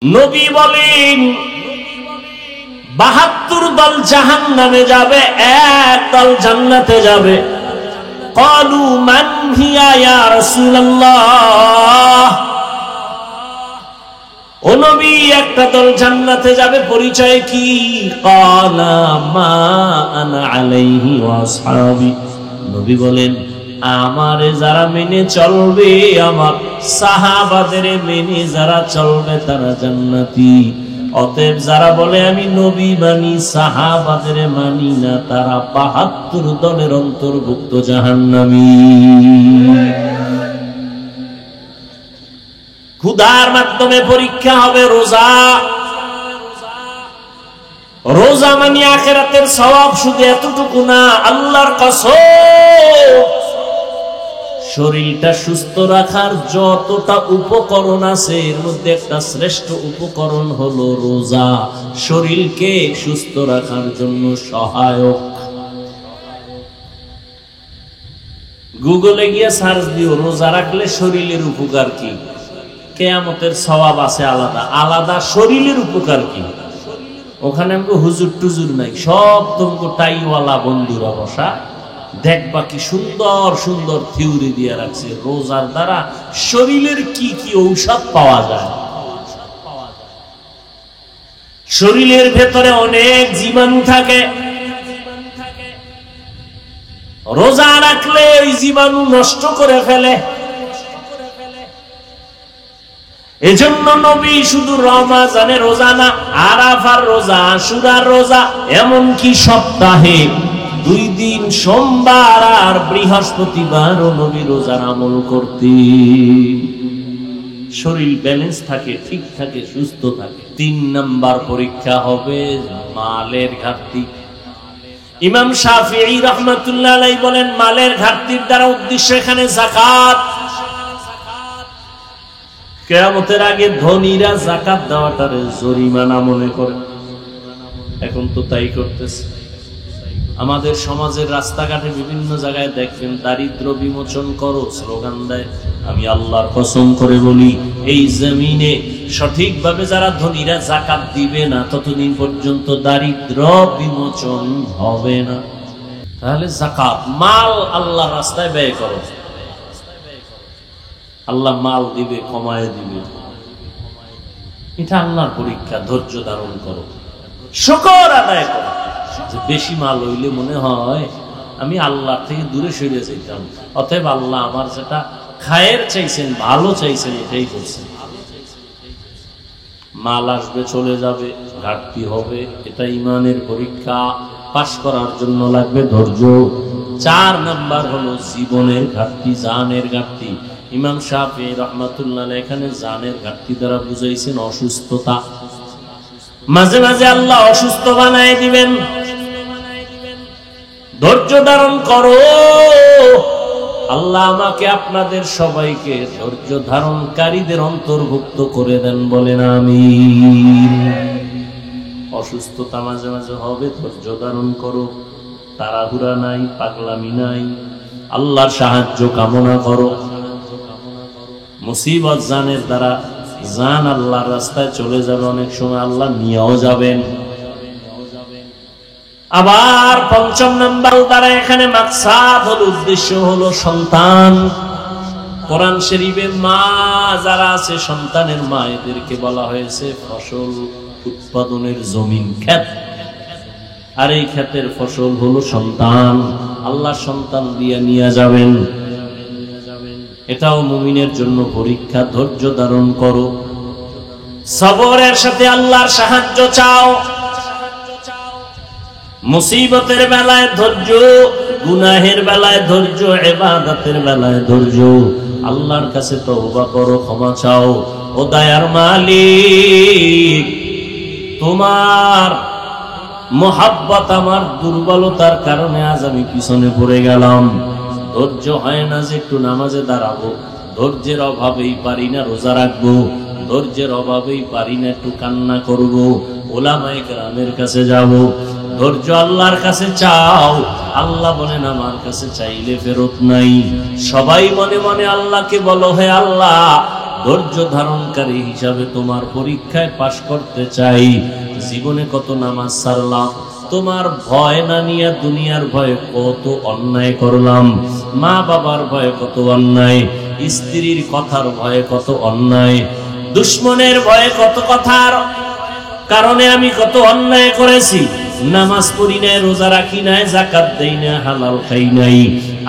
নবী বলেন ৭২ দল জাহান্নামে যাবে, এক দল জান্নাতে যাবে। ক্বালু মান হিয়া ইয়া রাসূলুল্লাহ, ও নবী একটা দল জান্নাতে যাবে, পরিচয় কি? ক্বালা মা আনা আলাইহি ওয়া আসহাবি, নবী বলেন আমারে যারা মেনে চলবে, আমার সাহাবাদের মেনে যারা চলবে তারা জান্নাতি। অতএব যারা বলে আমি নবী মানি সাহাবাদের মানি না, তারা ৭২ দলের অন্তর্ভুক্ত জাহান্নামী। ক্ষুধার মাধ্যমে পরীক্ষা হবে রোজা। রোজা মানে আখিরাতের সওয়াব শুধু এতটুকু না, আল্লাহর কসম শরীরটা সুস্থ রাখার যতটা উপকরণ আছে এর মধ্যে একটা শ্রেষ্ঠ উপকরণ হলো রোজা। শরীরকে সুস্থ রাখার জন্য সহায়ক। গুগলে গিয়ে সার্চ দিও রোজা রাখলে শরীরের উপকার কি, কিয়ামতের সওয়াব আছে আলাদা আলাদা, শরীরের উপকার কি। ওখানে আমাকে হুজুর টুজুর নাই, সব তোমাকে টাইওয়ালা বন্ধুরা বসা, দেখবা কি সুন্দর সুন্দর থিওরি দিয়ে রাখছে রোজার দ্বারা শরীরের কি কি ঔষধ পাওয়া যায়। শরীরের ভেতরে অনেক জীবাণু থাকে, রোজা রাখলে ওই জীবাণু নষ্ট করে ফেলে। এজন্য নবী শুধু রমজানে রোজা না, আরাফার রোজা, আশুরার রোজা, এমনকি সপ্তাহে 2 দিন সোমবার আর বৃহস্পতিবারও নবী রোজার আমল করতেন। শরীর ব্যালেন্স থাকে, ঠিক থাকে, সুস্থ থাকে। 3 নাম্বার পরীক্ষা হবে মালের ঘাটতি। ইমাম শাফিঈ রাহমাতুল্লাহ আলাইহি বলেন মালের ঘাটতির দ্বারা উদ্দেশ্য এখানে যাকাত। কিয়ামতের আগে ধনীরা যাকাত দেওয়াটারে জরিমানা মনে করে, এখন তো তাই করতেছে। আমাদের সমাজের রাস্তাঘাটে বিভিন্ন জায়গায় দেখবেন দারিদ্র বিমোচন করো স্লোগান দেয়। আমি আল্লাহর কসম করে বলি এই জমিনে সঠিকভাবে যারা ধনীরা যাকাত দিবে না ততদিন পর্যন্ত দারিদ্র বিমোচন হবে না। তাহলে যাকাত, মাল আল্লাহর রাস্তায় ব্যয় করো, আল্লাহ মাল দিবে, কমায় দিবে। এটা আল্লাহর পরীক্ষা, ধৈর্য ধারণ করো, শুকর আদায় করো। বেশি মাল হইলে মনে হয় আমি আল্লাহ থেকে দূরে সরে যাইতাম। অতএব আল্লাহ আমার যেটা খায়ের চাইছেন, ভালো চাইছেন, এটাই করছেন। মাল আসবে চলে যাবে, ঘাটতি হবে, এটা ইমানের পরীক্ষা। পাশ করার জন্য লাগবে ধৈর্য। 4 নাম্বার হলো জীবনের ঘাটতি, জানের ঘাটতি। ইমাম শাফিঈ রাহমাতুল্লাহ আলাইহি এখানে জানের ঘাটতি দ্বারা বুঝাইছেন অসুস্থতা। মাঝে মাঝে আল্লাহ অসুস্থ বানায় দিবেন, ধৈর্য ধারণ করো। আল্লাহ আমাকে আপনাদের সবাইকে ধৈর্য ধারণকারীদের অন্তর্ভুক্ত করে দেন, বলেন আমিন। অসুস্থতা মাঝে মাঝে হবে, ধৈর্য ধারণ করো, তাড়াহুড়া নাই, পাগলামি নাই, আল্লাহর সাহায্য কামনা করো। মুসিবত জানের দ্বারা জান আল্লাহর রাস্তায় চলে যাবে, অনেক সময় আল্লাহ নিয়েও যাবেন। আবার 5 নাম্বার দ্বারা এখানে মাকসাদ হলো, উদ্দেশ্য হলো সন্তান। কোরআন শরীফে মা যারা আছে, সন্তানের মা, এদেরকে বলা হয়েছে ফসল উৎপাদনের জমিন, ক্ষেত। আর এই ক্ষেতের ফসল হলো সন্তান। আল্লাহ সন্তান দিয়ে নিয়ে যাবেন। এটাও মুমিনের জন্য পরীক্ষা। ধৈর্য ধারণ করো, সবরের সাথে আল্লাহর সাহায্য চাও। মুসিবতের বেলায় ধৈর্য, গুনাহের বেলায় ধৈর্য, ইবাদতের বেলায় ধৈর্য। আল্লাহর কাছে তওবা করো, ক্ষমা চাও। ও দয়ার মালিক, তোমার মোহাব্বত আমার দুর্বলতার কারণে আজ আমি পিছনে পড়ে গেলাম। ধৈর্য হয় না যে একটু নামাজে দাঁড়াবো, ধৈর্যের অভাবেই পারি না রোজা রাখবো, ধৈর্যের অভাবেই পারি না একটু কান্না করব, ওলামায়ে কেরামের কাছে যাব। ধৈর্য আল্লাহর কাছে চাও। আল্লাহ বলেন আমার কাছে চাইলে ফেরত নাই। সবাই মনে মনে আল্লাহকে বলো, হে আল্লাহ ধৈর্য ধারণকারী হিসাবে তোমার পরীক্ষায় পাশ করতে চাই। জীবনে কত নামাজ ছাড়লাম, তোমার ভয় না নিয়ে দুনিয়ার ভয়ে কত অন্যায় করলাম, মা বাবার ভয়ে কত অন্যায়, স্ত্রীর কথার ভয়ে কত অন্যায়, দুশ্মনের ভয়ে কত কথার কারণে আমি কত অন্যায় করেছি। নামাজ পড়ি নাই, রোজা রাখি নাই, যাকাত দেই না, হালাল খাই নাই।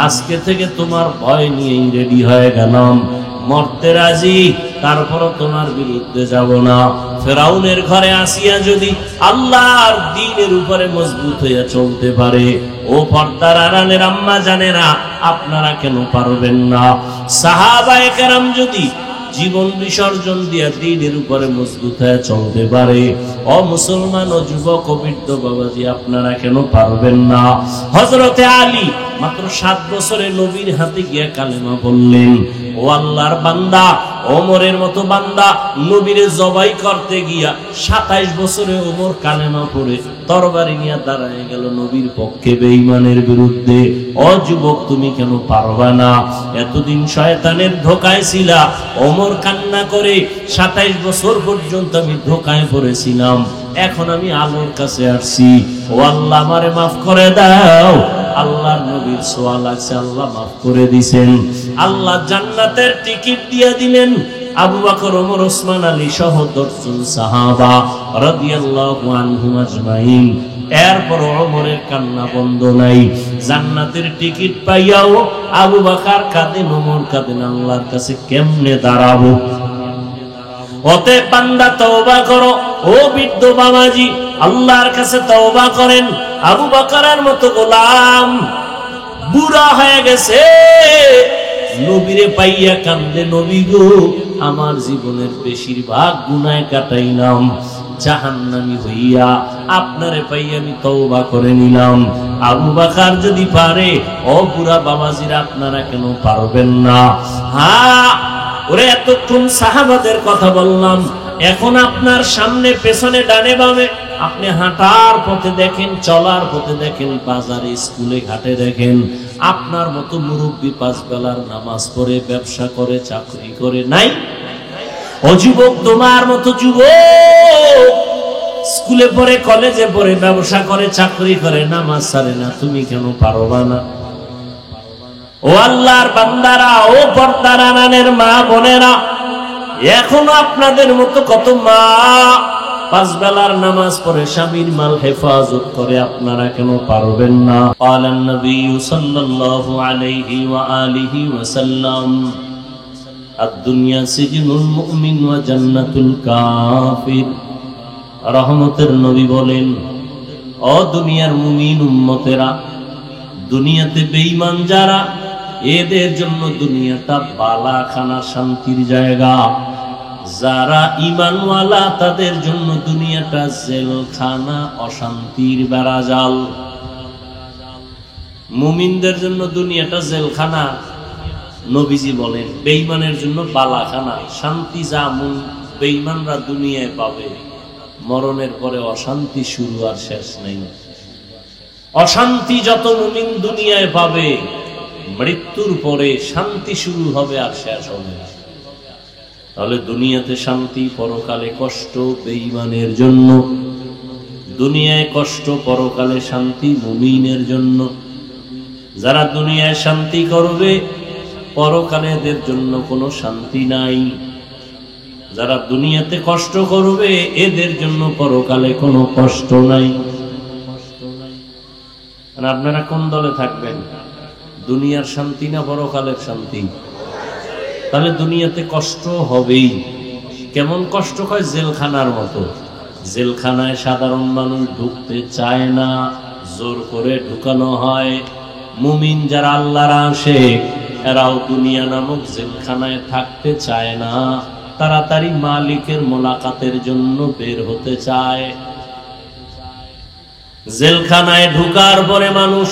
আজকে থেকে তোমার ভয় নিয়েই রেডি হয়ে গেলাম, মরতে রাজি, তারপরও তোমার বিরুদ্ধে যাব না। ফেরাউনের ঘরে আসিয়া যদি আল্লাহর দ্বীনের উপরে মজবুত হইয়া চলতে পারে, ও পর্দার আড়ালের আম্মা জানেরা, আপনারা কেন পারবেন না? সাহাবায়ে কেরাম যদি জীবন বিসর্জন দিয়া দ্বীনের উপরে মজবুত হয়ে চলতে পারে, ও মুসলমান ও যুবক ও বৃদ্ধ বাবাজি, আপনারা কেন পারবেন না? হযরতে আলী মাত্র 7 বছরে নবীর হাতে গিয়া কালেমা বললেন। ও আল্লাহর বান্দা, ওমরের মতো বান্দা নবীরে জবাই করতে গিয়া 27 বছরে ওমর কালেমা পড়ে তরবারি নিয়ে দাঁড়ায় গেল নবীর পক্ষে বেঈমানের বিরুদ্ধে। ও যুবক, তুমি কেন পারবা না? এতদিন শয়তানের ধোঁকায় ছিলা, ওমর কান্না করে 27 বছর পর্যন্ত আমি ধোঁকায় পড়েছিলাম, এখন আমি আল্লাহর কাছে আসছি, ও আল্লাহ আমারে মাফ করে দাও। আল্লাহর নবীর সোয়াল আছে, আল্লাহ মাফ করে দিয়েছেন। আল্লাহ জান্নাতের টিকিট দিয়ে দিলেন। আবু বকর, ওমর, ওসমান, আলী সহ 10 জন সাহাবা রাদিয়াল্লাহু আনহুম আজমাইন। এরপর ওমরের কান্না বন্ধ নাই। জান্নাতের টিকিট পাইয়াও আবু বকর কাঁদেন, ওমর কাঁদেন, আল্লাহর কাছে কেমনে দাঁড়াবো? ওতে বান্দা তওবা করো, ও বৃদ্ধ বাবাজি, আল্লাহর কাছে তওবা করেন। আবু বকরের মতো গোলাম বুড়া হয়ে গেছে, নবীরে পাইয়া কান্দে, নবী গো, আমার জীবনের বেশিরভাগ গুনাহ কাটাইলাম, জাহান্নামী হইয়া আপনারে পাইয়া আমি তওবা করে নিলাম। আবু বকর যদি পারে, ও বুড়া বাবাজিরা, আপনারা কেন পারবেন না? হ্যাঁ, ওরে এতক্ষণ সাহাবাদের কথা বললাম, এখন আপনার সামনে পেছনে ডানে বামে আপনি হাঁটার পথে দেখেন, চলার পথে দেখেন, বাজারে স্কুলে ঘাটে দেখেন, আপনার মতো মুরব্বী 5 বেলার নামাজ পড়ে, ব্যবসা করে, চাকরি করে নাই? ও যুবক, তোমার মতো যুবক স্কুলে পড়ে, কলেজে পড়ে, ব্যবসা করে, চাকরি করে, নামাজ ছাড়ে না, তুমি কেন পারবা না? ও আল্লাহর বান্দারা, ও পর্দার আড়ালের মা বোনেরা, এখনো আপনাদের মতো কত মা 5 বেলার নামাজ পড়ে, স্বামীর মাল হেফাজত করে, আপনারা কেন পারবেন না? ক্বালান নবী সাল্লাল্লাহু আলাইহি ওয়া আলিহি ওয়া সাল্লাম, আদ-দুনিয়া সিজনুল মুমিন ওয়া জান্নাতুল কাফির। রহমতের নবী বলেন, ও দুনিয়ার মুমিন উম্মতেরা, দুনিয়াতে বেঈমান যারা, এদের জন্য দুনিয়াটা বালাখানা, শান্তির জায়গা। যারা ঈমানওয়ালা, তাদের জন্য দুনিয়াটা জেলখানা, অশান্তির বেড়াজাল। মুমিনদের জন্য দুনিয়াটা জেলখানা, নবীজি বলেন, বেঈমানের জন্য বালাখানা, শান্তি যা বেঈমানরা দুনিয়ায় পাবে, মরণের পরে অশান্তি শুরু, আর শেষ নেই। অশান্তি যত মুমিন দুনিয়ায় পাবে, মৃত্যুর পরে শান্তি শুরু হবে, আর শেষ হবে। তাহলে দুনিয়াতে শান্তি, পরকালে কষ্ট বেঈমানের জন্য। দুনিয়ায় কষ্ট, পরকালে শান্তি মুমিনের জন্য। যারা দুনিয়ায় শান্তি করবে, পরকালে এদের জন্য কোনো শান্তি নাই। যারা দুনিয়াতে কষ্ট করবে, এদের জন্য পরকালে কোনো কষ্ট নাই। আপনারা কোন দলে থাকবেন? দুনিয়ার শান্তি না পরকালের শান্তি? তাহলে দুনিয়াতে কষ্ট হবেই। কেমন কষ্ট হয়? জেলখানার মতো। জেলখানায় সাধারণ মানুষ ঢুকতে চায় না, জোর করে ঢুকানো হয়। মুমিন যারা আল্লাহর আশিক, এরাও দুনিয়া নামক জেলখানায় থাকতে চায় না, তাড়াতাড়ি মালিকের মোলাকাতের জন্য বের হতে চায়। জেলখানায় ঢুকার পরে মানুষ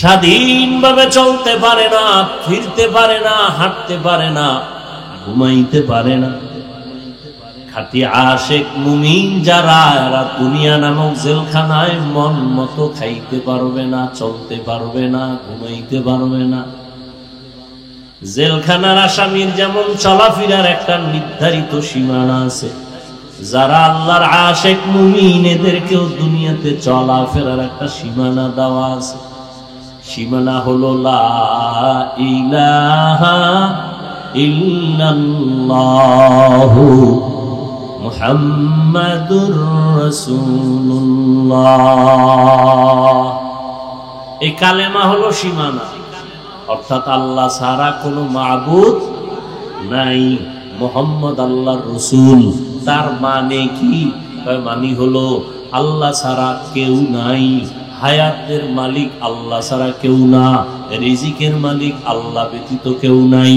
স্বাধীনভাবে চলতে পারে না, ফিরতে পারে না, হাঁটতে পারে না, ঘুমাইতে পারে না। খাঁটি আশিক মুমিন যারা, এরা দুনিয়া নামক জেলখানায় মন মতো খাইতে পারবে না, চলতে পারবে না, ঘুমাইতে পারবে না। জেলখানার আসামির যেমন চলাফেরার একটা নির্ধারিত সীমানা আছে, যারা আল্লাহর আশিক মুমিন এদেরকেও দুনিয়াতে চলাফেরার একটা সীমানা দেওয়া আছে। সীমানা হলো লা ইলাহা ইল্লাল্লাহু মুহাম্মাদুর রাসূলুল্লাহ। এই কালেমা হলো সীমানা, অর্থাৎ আল্লাহ ছাড়া কোনো মাবুদ নাই, মুহাম্মদ আল্লাহর রাসূল। তার মানে কি? মানে হলো আল্লাহ ছাড়া কেউ নাই, হায়াতের মালিক আল্লাহ ছাড়া কেউ না, রিজিকের মালিক আল্লাহ ব্যতীত কেউ নাই।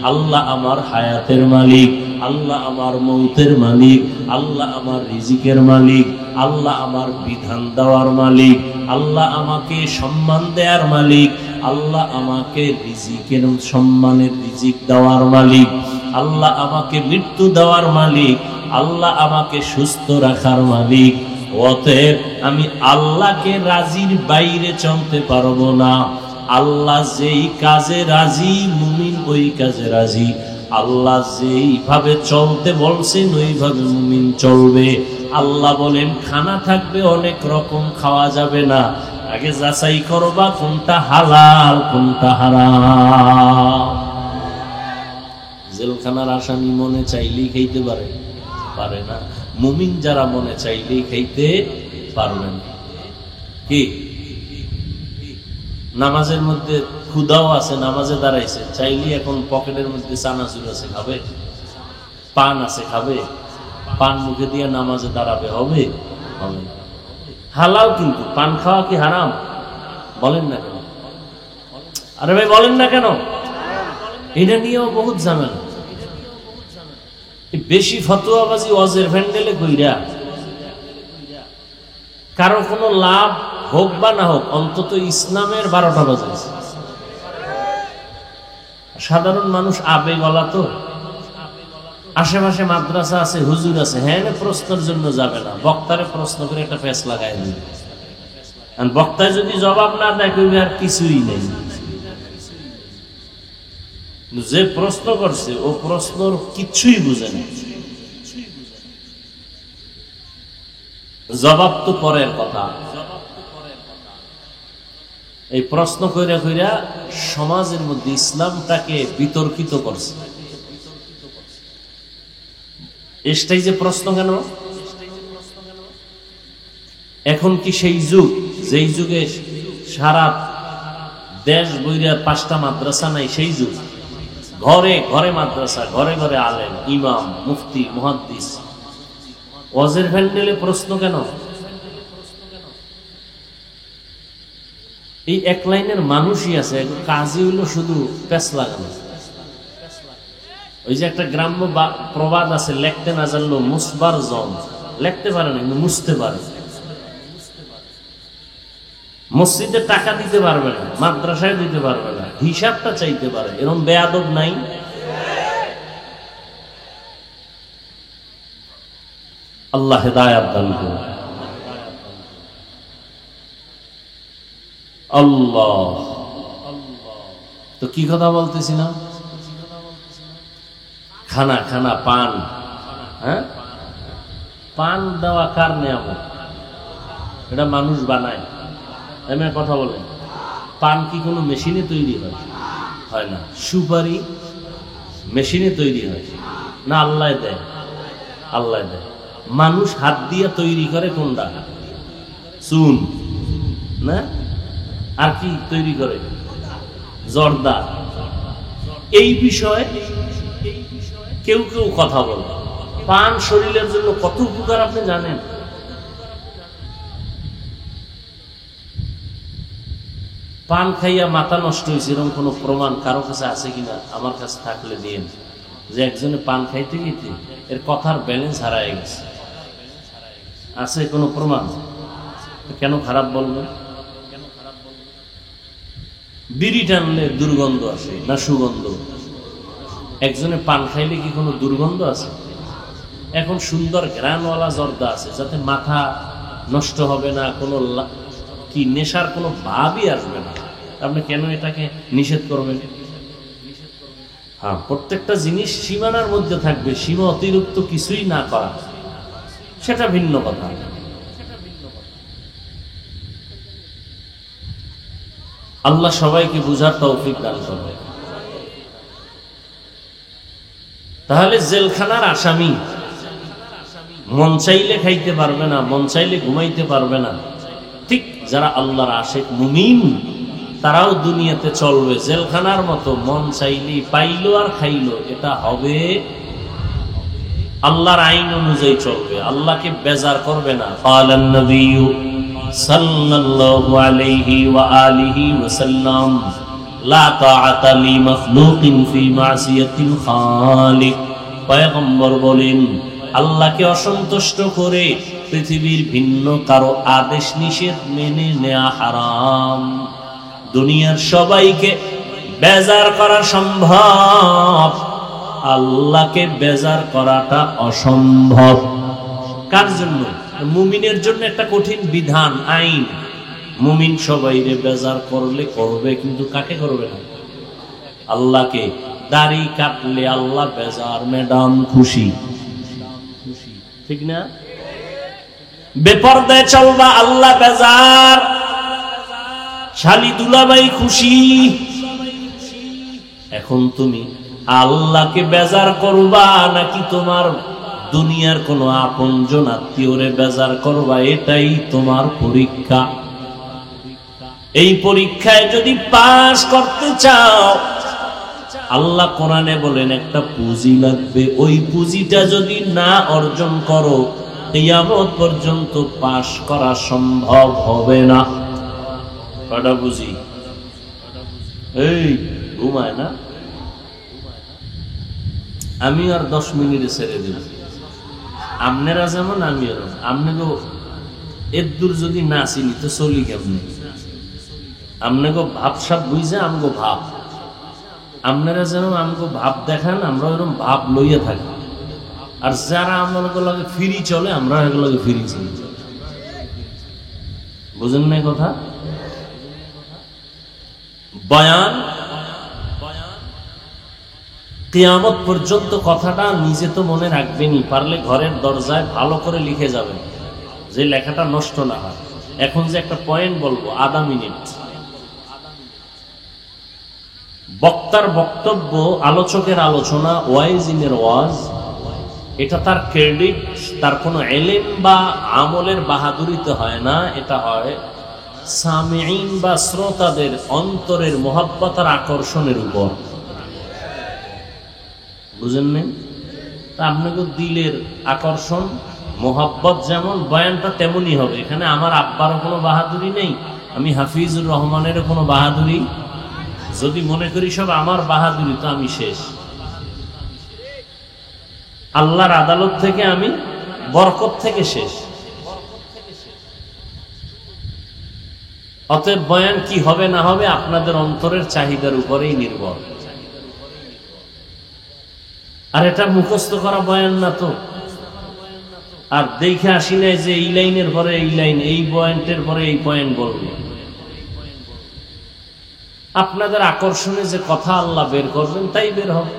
আল্লাহ আমার হায়াতের মালিক, আল্লাহ আমার মৌতের মালিক, আল্লাহ আমার রিজিকের মালিক, আল্লাহ আমার বিধান দেওয়ার মালিক, আল্লাহ আমাকে সম্মান দেওয়ার মালিক, আল্লাহ আমাকে রিজিকের সম্মানের রিজিক দেওয়ার মালিক, আল্লাহ আমাকে মৃত্যু দেওয়ার মালিক, আল্লাহ আমাকে সুস্থ রাখার মালিক। অতএব আমি আল্লাহকে রাজির বাইরে চলতে পারবো না। আল্লাহ যেই কাজে রাজি, মুমিন ওই কাজে রাজি। আল্লাহ যেইভাবে চলতে বলছেন ওইভাবে মুমিন চলবে। আল্লাহ বলেন খানা থাকবে অনেক রকম, খাওয়া যাবে না, আগে যাচাই করবা কোনটা হালাল কোনটা হারাম। জেলখানার আসামি মনে চাইলেই খাইতে পারে না। মুমিন যারা মনে চাইলেই খাইতে পারবেন। কি নামাজের মধ্যে ক্ষুধাও আছে, নামাজে দাঁড়াইছে, চাইলেই এখন পকেটের মধ্যে চানাচুর আছে খাবে, পান আছে খাবে, পান মুখে দিয়ে নামাজে দাঁড়াবে, হবে? হবে হালাল। কিন্তু পান খাওয়া কি হারাম? বলেন না কেন? আরে ভাই বলেন না কেন? এটা নিয়েও বহুত ঝামেলা। বেশি ফতোয়াবাজি ওয়াজের প্যান্ডেলে কইরা কারো কোনো লাভ হোক বা না হোক, অন্তত ইসলামের 12টা বাজাইছে। সাধারণ মানুষ আবেগওয়ালা তো, আশেপাশে মাদ্রাসা আছে, হুজুর আছে, হ্যাঁ প্রশ্নের জন্য যাবে না, বক্তারে প্রশ্ন করে একটা ফেস লাগাই দিবে। বক্তায় যদি জবাব না দেয় কইবে আর কিছুই নেই। যে প্রশ্ন করছে ও প্রশ্নর কিচ্ছুই বুঝে না, জবাব তো পরের কথা। এই প্রশ্ন কইরা কইরা সমাজের মধ্যে ইসলামটাকে বিতর্কিত করছে। এটাই যে প্রশ্ন কেন? এখন কি সেই যুগ যেই যুগে সারা দেশ বইরা 5টা মাদ্রাসা নাই? সেই যুগ। ঘরে ঘরে মাদ্রাসা, ঘরে ঘরে আলেম, ইমাম, মুফতি, মুহাদ্দিস। ওয়াজের প্যান্ডেলে প্রশ্ন কেন? এই এক লাইনের মানুষই আছে, কাজই হইল শুধু পেছ লাগানো। ওই যে একটা গ্রাম্য প্রবাদ আছে, লেখতে না জানলো মুসবার জম। লেখতে পারে না কিন্তু মুছতে পারে। মসজিদে টাকা দিতে পারবে না, মাদ্রাসায় দিতে পারবে না, হিসাবটা চাইতে পারে। এরকম বেয়াদব নাই? আল্লাহ হেদায়েত দান করুন। আল্লাহ, তো কি কথা বলতেছিলাম? খানা খানা পান, হ্যাঁ পান দেওয়া কার নিয়ামত? এটা মানুষ বানায়। এমন কথা বলে, পান কি কোনো মেশিনে তৈরি হয়? হয় না। সুপারি মেশিনে তৈরি হয় না? আল্লাহ দেয়, আল্লাহ দেয়। মানুষ হাত দিয়ে তৈরি করে কোনটা? চুন না? আর কি তৈরি করে? জর্দা। এই বিষয়ে কেউ কেউ কথা বলে। পান শরীরের জন্য কত উপকার আপনি জানেন? পান খাইয়া মাথা নষ্ট হয়েছে এরকম কোন প্রমাণ কারো কাছে আছে কিনা? আমার কাছে থাকলে দিন, যে একজনে পান খাইতে গিয়ে এর কথার ব্যালেন্স হারায় গেছে। আছে কোনো প্রমাণ? কেন খারাপ বলবেন? বিড়ি টানলে দুর্গন্ধ আসে না সুগন্ধ? একজনে পান খাইলে কি কোনো দুর্গন্ধ আছে? এখন সুন্দর ঘ্রাণওয়ালা জর্দা আছে, যাতে মাথা নষ্ট হবে না, কোনো কি নেশার কোনো ভাবই আসবে না। আপনি কেন এটাকে নিষেধ করবেন? হ্যাঁ, প্রত্যেকটা জিনিস সীমানার মধ্যে থাকবে, সীমা অতিরিক্ত কিছুই না করা, সেটা ভিন্ন কথা। আল্লাহ সবাইকে বুঝার তৌফিক দান করবে। তাহলে জেলখানার আসামি মন চাইলে খাইতে পারবে না, মন চাইলে ঘুমাইতে পারবে না। ঠিক যারা আল্লাহর আশিক মুমিন তারাও দুনিয়াতে চলবে জেলখানার মতো, মন চাইলেই পাইলো আর খাইলো, এটা হবে আল্লাহর আইন অনুযায়ী চলবে, আল্লাহকে বেজার করবে না। ক্বালান নবিয়্যু সাল্লাল্লাহু আলাইহি ওয়া আলিহি ওয়াসাল্লাম লা তাআতা লি মাখলুকিন ফি মাসিয়াতিল খালিক। পয়গম্বর বলেন, আল্লাহকে অসন্তুষ্ট করে পৃথিবীর ভিন্ন কারো আদেশ নিষেধ মেনে নেওয়া হারাম। দুনিয়ার সবাইকে বেজার করা সম্ভব, আল্লাহকে বেজার করাটা অসম্ভব। কার জন্য? মুমিনের জন্য একটা কঠিন বিধান, আইন। মুমিন সবাইরে বেজার করলে করবে, কিন্তু কাকে করবে না? আল্লাহকে। দাড়ি কাটলে আল্লাহ বেজার, ম্যাডাম খুশি, ঠিক না? বেপরদায় চলবা আল্লাহ বেজার, শালি দুলাভাই খুশি। এখন তুমি আল্লাহকে বেজার করবা নাকি তোমার দুনিয়ার কোন আপনজন আত্মীয়রে বেজার করবা? এটাই তোমার পরীক্ষা। এই পরীক্ষায় যদি পাস করতে চাও, আল্লাহ কোরআনে বলেন একটা পুঁজি লাগবে, ওই পুঁজিটা যদি না অর্জন করো কিয়ামত পর্যন্ত পাস করা সম্ভব হবে না। কটা বুঝি? এই ঘুমায় না, আমি আর 10 মিনিটে ছেড়ে দিল। আপনারা যেমন আমি এরকম, আপনাকে এর দূর যদি না চিনি তো চলি কেমনি? আপনাকে ভাবসাব বুঝে আমগো ভাব, আপনারা যেন আমগো ভাব দেখান, আমরা এরকম ভাব লইয়া থাকি। আর যারা আমাকে লাগে ফিরি চলে, আমরা এগুলোকে ফিরি চলি। বুঝেন না কথা? বয়ান কিয়ামত পর্যন্ত কথাটা নিজে তো মনে রাখবেনই, পারলে ঘরের দরজায় ভালো করে লিখে যাবেন, যে লেখাটা নষ্ট না হয়। এখন যে একটা পয়েন্ট বলবো, আধা মিনিট। বক্তার বক্তব্য, আলোচকের আলোচনা, ওয়াইজিনের ওয়াজ, এটা তার ক্রেডিট, তার কোনো এলেম বা আমলের বাহাদুরিতে হয় না। এটা হয় সামিঈন বা শ্রোতাদের অন্তরের মোহাব্বত আর আকর্ষণের উপর। বুঝেন নাই? তা আপনাকে দিলের আকর্ষণ মোহাব্বত যেমন, বয়ানটা তেমনই হবে। এখানে আমার আব্বারও কোনো বাহাদুরি নেই, আমি হাফিজুর রহমানেরও কোনো বাহাদুরি। যদি মনে করি সব আমার বাহাদুরি, তো আমি শেষ। আল্লাহর আদালত থেকে আমি, বরকত থেকে শেষ। অতএব বয়ান কি হবে না হবে আপনাদের অন্তরের চাহিদার উপরেই নির্ভর। আর এটা মুখস্থ করা বয়ান না তো। আর দেখে আসি নাই যে এই লাইনের পরে এই লাইন, এই পয়েন্টের পরে এই পয়েন্ট বলবে। আপনাদের আকর্ষণে যে কথা আল্লাহ বের করবেন তাই বের হবে।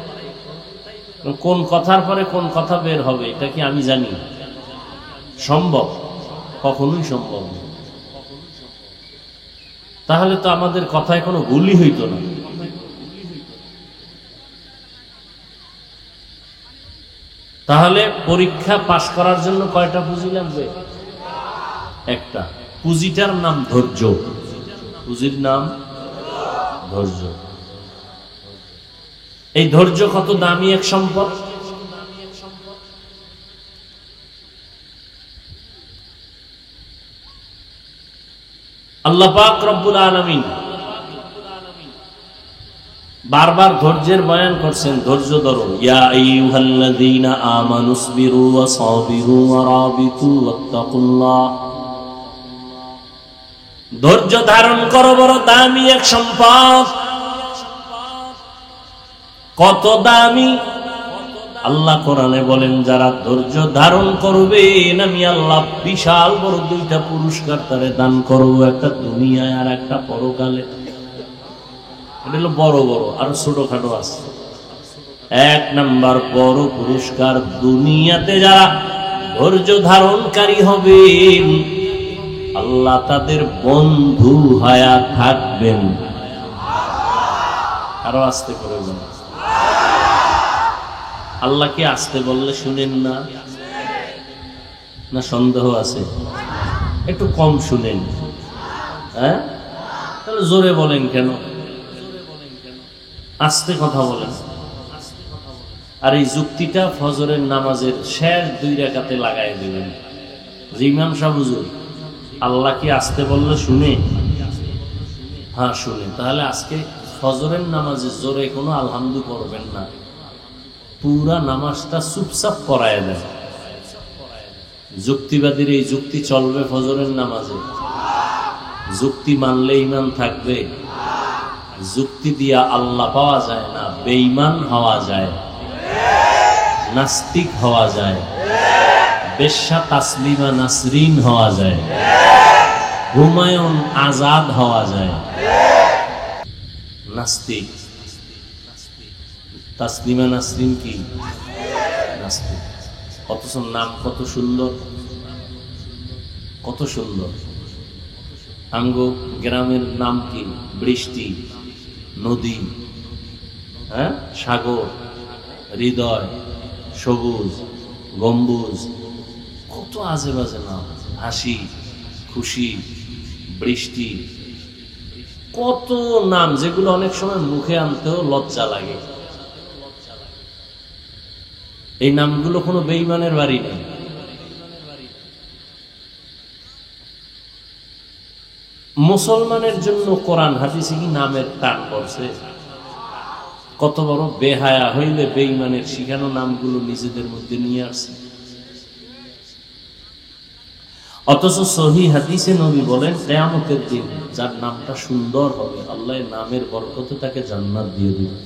কোন কথার পরে কোন কথা বের হবে এটা কি আমি জানি? সম্ভব? কখনোই সম্ভব না। তাহলে তো আমাদের কথায় কোনো ভুলই হইতো না। তাহলে পরীক্ষা পাশ করার জন্য কয়টা পুঁজি লাগবে? একটা। পুঁজিটার নাম ধৈর্য। পুঁজির নাম ধৈর্য। এই ধৈর্য কত দামি এক সম্পদ! আল্লাহ পাক রব্বুল আলামিন বারবার ধৈর্যের বয়ান করছেন, ধৈর্য ধরো। ইয়া আইয়ুহাল্লাযীনা আমানুসবিরু ওয়া সাবিরু ওয়া রাবিতু ওয়াত্তাকুল্লাহ। ধৈর্য ধারণ করো, বড় দামি এক সম্পদ। কত দামি! আল্লাহ কোরআনে বলেন, যারা ধৈর্য ধারণ করবে আমি আল্লাহ বিশাল বড় 2টা পুরস্কার তারে দান করবো, একটা দুনিয়ায় আর একটা পরকালে। এটা হলো বড় বড়, আর ছোটখাটো আছে। এক নাম্বার বড় পুরস্কার, দুনিয়াতে যারা ধৈর্য ধারণকারী হবেন আল্লাহ তাদের বন্ধু হয়ে থাকবেন। আরো আস্তে করে বলেন, আল্লাহ কি আসতে বললে শুনেন না? না সন্দেহ আছে? একটু কম শুনেন। হ্যাঁ, তাহলে জোরে বলেন কেন? আস্তে কথা বলেন। আর এই যুক্তিটা ফজরের নামাজের শেষ 2 রাকাতে লাগাই দিবেন। যে ইমাম সাহেব হুজুর আল্লাহ কি আসতে বললে শুনে? হ্যাঁ শুনে। তাহলে আজকে ফজরের নামাজে জোরে কোনো আলহামদু করবেন না, পুরা নামাজটা চুপচাপ করায় দেন। যুক্তিবাদীর এই যুক্তি চলবে ফজরের নামাজে? যুক্তি মানলে ঈমান থাকবে? যুক্তি দিয়া আল্লাহ পাওয়া যায় না, বেঈমান হওয়া যায়, নাস্তিক হওয়া যায়, বেশ্যা তাসলিমা নাসরিন হওয়া যায়, হুমায়ুন আজাদ হওয়া যায়। নাস্তিক, তাসলিমা নাসরিন কি? নাস্তিক। অথচ নাম কত সুন্দর, কত সুন্দর। আমগো গ্রামের নাম কি? বৃষ্টি, নদী, হ্যাঁ, সাগর, হৃদয়, সবুজ, গম্বুজ, কত আজে বাজে নাম। হাসি, খুশি, বৃষ্টি, কত নাম যেগুলো অনেক সময় মুখে আনতেও লজ্জা লাগে। এই নামগুলো কোনো বেঈমানের বাড়ি নেই। মুসলমানের জন্য কোরআন হাদিসে কি নামের টান পড়ছে? কত বড় বেহায়া হইলে বেঈমানের শিখানো নামগুলো নিজেদের মধ্যে নিয়ে আসছে। অথচ সহিহ হাদিসে নবী বলেন কিয়ামতের দিন যার নামটা সুন্দর হবে আল্লাহ নামের বরকতে তাকে জান্নাত দিয়ে দিবেন।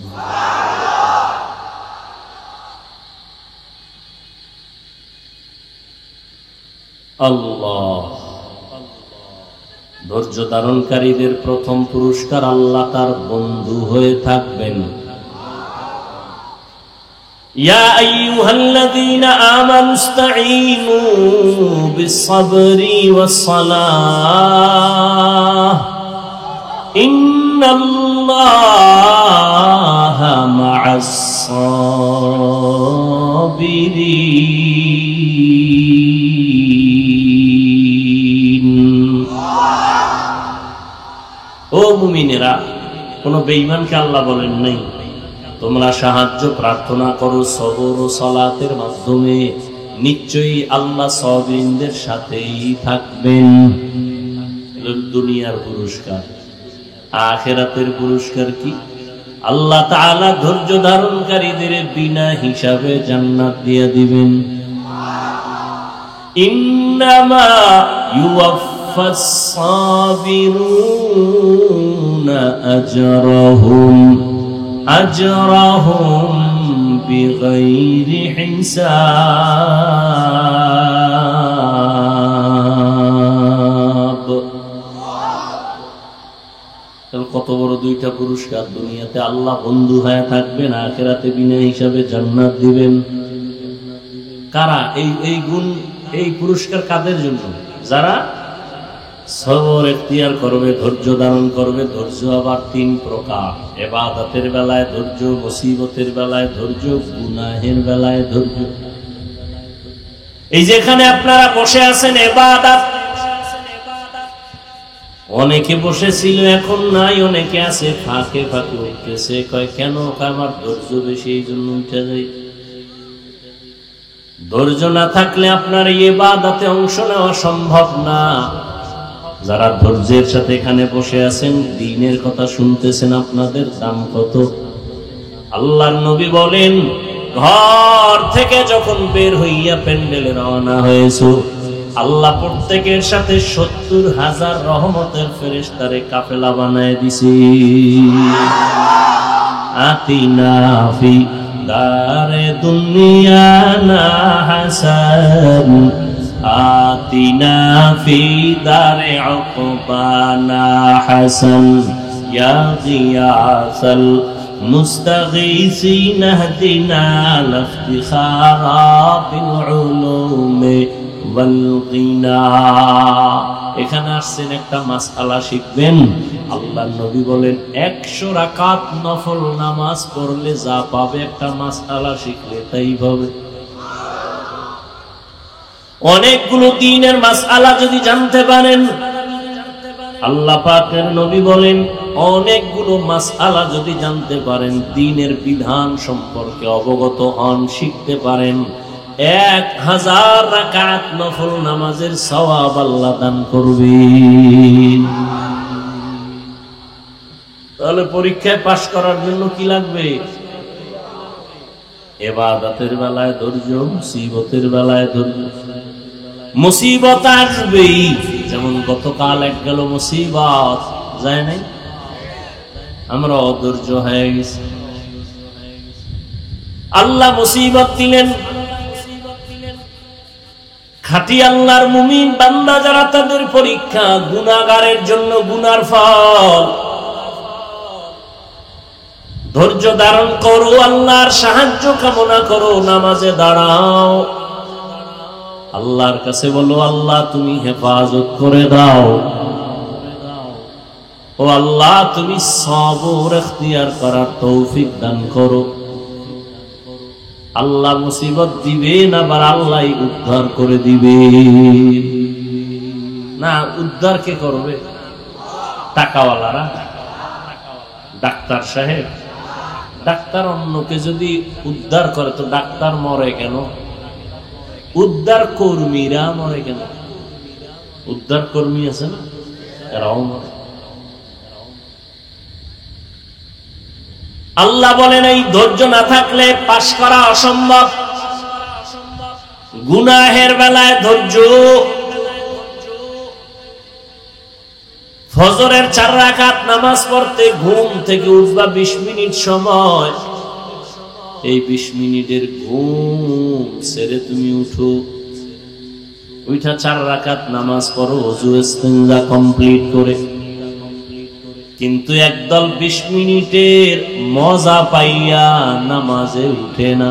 আল্লাহ, ধৈর্য ধারণকারীদের প্রথম পুরস্কার আল্লাহ তার বন্ধু হয়ে থাকবেন। ইয়া আইয়ুহাল্লাযীনা আমানু ইসতাঈনু বিস-সাবরি ওয়াস-সালাহ ইন্নাল্লাহা মা'আস-সাবিরিন। ও মুমিনেরা, কোন বেঈমানকে আল্লাহ বলেন নাই তোমরা সাহায্য প্রার্থনা করো সবর ও সালাতের মাধ্যমে, নিশ্চয়ই আল্লাহ সাবিরিনদের সাথেই থাকবেন। দুনিয়ার পুরস্কার। আখিরাতের পুরস্কার কি? আল্লাহ তাআলা ধৈর্য ধারণকারীদের বিনা হিসাবে জান্নাত দিয়ে দিবেন। ইন্নামা ইউওয়াফাস সাবিরুনা আজরাহুম বিগাইরি হিসাব। কত বড় 2টা পুরস্কার। দুনিয়াতে আল্লাহ বন্ধু হয়ে থাকবেন, আখিরাতে বিনা হিসাবে জান্নাত দিবেন। কারা? এই গুণ, এই পুরস্কার কাদের জন্য? যারা সবর এখতিয়ার করবে, ধৈর্য ধারণ করবে। ধৈর্য আবার 3 প্রকার। ইবাদতের বেলায় ধৈর্য, মুসিবতের বেলায় ধৈর্য, গুনাহের বেলায় ধৈর্য। এই যেখানে আপনারা বসে আছেন ইবাদত, অনেকে বসেছিল এখন নাই, অনেকে আছে ফাঁকে ফাঁকে উঠতেছে। কয় কেন? আমার ধৈর্য বেশি এই জন্য উঠে যায়। ধৈর্য না থাকলে আপনার ইবাদতে অংশ নেওয়া সম্ভব না। যারা ধৈর্যের সাথে এখানে বসে আছেন, দ্বীনের কথা শুনতেছেন, আপনাদের দাম কত? আল্লাহর নবী বলেন, ঘর থেকে যখন বের হইয়া প্যান্ডেলে রওনা হয়েছো, আল্লাহ প্রত্যেকের সাথে 70,000 রহমতের ফেরেশতারে কাফেলা বানায় দিছে। আতিনা ফি দারে দুনিয়া না হাসান, আতিনা ফি দারে উকবানা হাসান, ইয়া গিয়াসাল মুস্তাগীসিন ইহদিনা লাফতিখারা বিল উলুমি ওয়াল গিনা। এখানে আসছেন একটা মাসআলা শিখবেন। আল্লাহর নবী বলেন 100 রাকাত নফল নামাজ পড়লে যা পাবে একটা মাসআলা শিখলে তাই পাবে। অনেকগুলো দ্বীনের মাসআলা যদি জানতে পারেন, আল্লাহ পাকের নবী বলেন অনেকগুলো মাসআলা যদি জানতে পারেন, দ্বীনের বিধান সম্পর্কে অবগত হন, শিখতে পারেন, 1000 রাকাত নফল নামাজের সওয়াব আল্লাহ দান করবেন। তাহলে পরীক্ষায় পাশ করার জন্য কি লাগবে? ইবাদতের বেলায় ধৈর্য, মুসিবতের বেলায় ধৈর্য। মুসিবত আসবেই, যেমন গতকাল এক গেল মুসিবত, যায় নাই? আমরা অধৈর্য হয়ে গেছি। আল্লাহ মুসিবত দিলেন। খাঁটি আল্লাহর মুমিন বান্দা যারা, তাদের পরীক্ষা। গুনাহগারের জন্য গুনার ফল। ধৈর্য ধারণ করো, আল্লাহর সাহায্য কামনা করো, নামাজে দাঁড়াও, আল্লাহর কাছে বলো আল্লাহ তুমি হেফাজত করে দাও, ও আল্লাহ তুমি সবর ইখতিয়ার করার তৌফিক দান করো। আল্লাহ মুসিবত দিবেন, আবার আল্লাহ উদ্ধার করে দিবে। না, উদ্ধার কে করবে? টাকাওয়ালারা, ডাক্তার সাহেব। ডাক্তার অন্যকে যদি উদ্ধার করে তো ডাক্তার মরে কেন? উদ্ধার কর্মীরা মরে কেন? উদ্ধার কর্মী আছে না, এরাও মরে। আল্লাহ বলেন এই ধৈর্য না থাকলে পাশ করা অসম্ভব। গুনাহের বেলায় ধৈর্য। ফজরের 4 রাকাত নামাজ পড়তে ঘুম থেকে উঠবা 20 মিনিট সময়, এই 20 মিনিটের ঘুম ছেড়ে তুমি উঠো, উঠা 4 রাকাত নামাজ পড়ো ওযু ইস্তিনজা কমপ্লিট করে। কিন্তু একদল 20 মিনিটের মজা পাইয়া নামাজে উঠে না।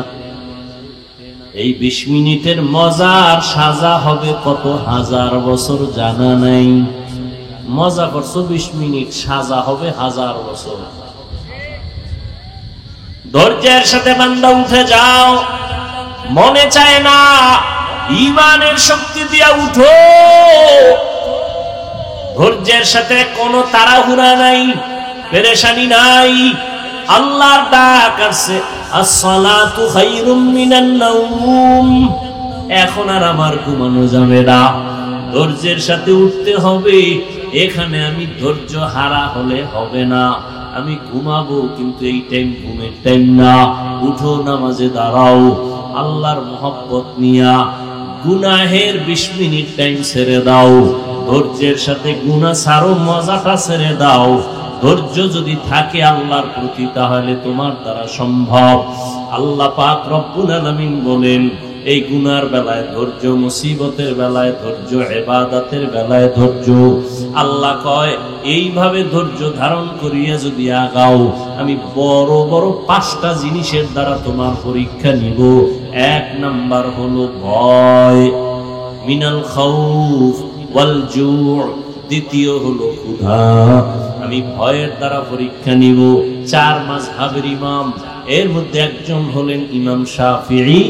এই 20 মিনিটের মজার সাজা হবে কত হাজার বছর জানা নাই। মজা করছো 20 মিনিট, সাজা হবে 1000 বছর। ধৈর্যের সাথে বান্দা উঠে যাও। মনে চায় না, ঈমানের শক্তি দিয়া উঠো। ধৈর্যের সাথে কোনো তাড়াহুড়া নাই, পেরেশানি নাই। আল্লাহর ডাক আসছে, আসসালাতু খায়রুম মিনান নাওম। এখন আর আমার ঘুমানো যাবে না, ধৈর্যের সাথে উঠতে হবে। এখানে আমি ধৈর্য হারা হলে হবে না। আমি ঘুমাবো, কিন্তু এই টাইম ঘুমের টাইম না। উঠো, নামাজে দাঁড়াও, আল্লাহর মহব্বত নিয়া। গুনাহের 20 মিনিট টাইম ছেড়ে দাও, ধৈর্যের সাথে গুনাহ ছাড়ো, মজাটা ছেড়ে দাও। ধৈর্য যদি থাকে আল্লাহর প্রতি, তাহলে তোমার দ্বারা সম্ভব। আল্লাহ পাক রব্বুল আলামিন বলেন এই গুনার বেলায় ধৈর্য, মুসিবতের বেলায় ধৈর্য, ইবাদতের বেলায় ধৈর্য। আল্লাহ কয় এইভাবে ধৈর্য ধারণ করিয়া যদি আগাও, আমি বড় বড় 5টা জিনিসের দ্বারা তোমার পরীক্ষা নিব। 1 নাম্বার হলো ভয়, মিনাল খাউফ ওয়াল জু'। দ্বিতীয় হলো ক্ষুধা, আমি ভয়ের দ্বারা পরীক্ষা নিব। 4 মাযহাবের ইমাম, এর মধ্যে একজন হলেন ইমাম শাফিঈ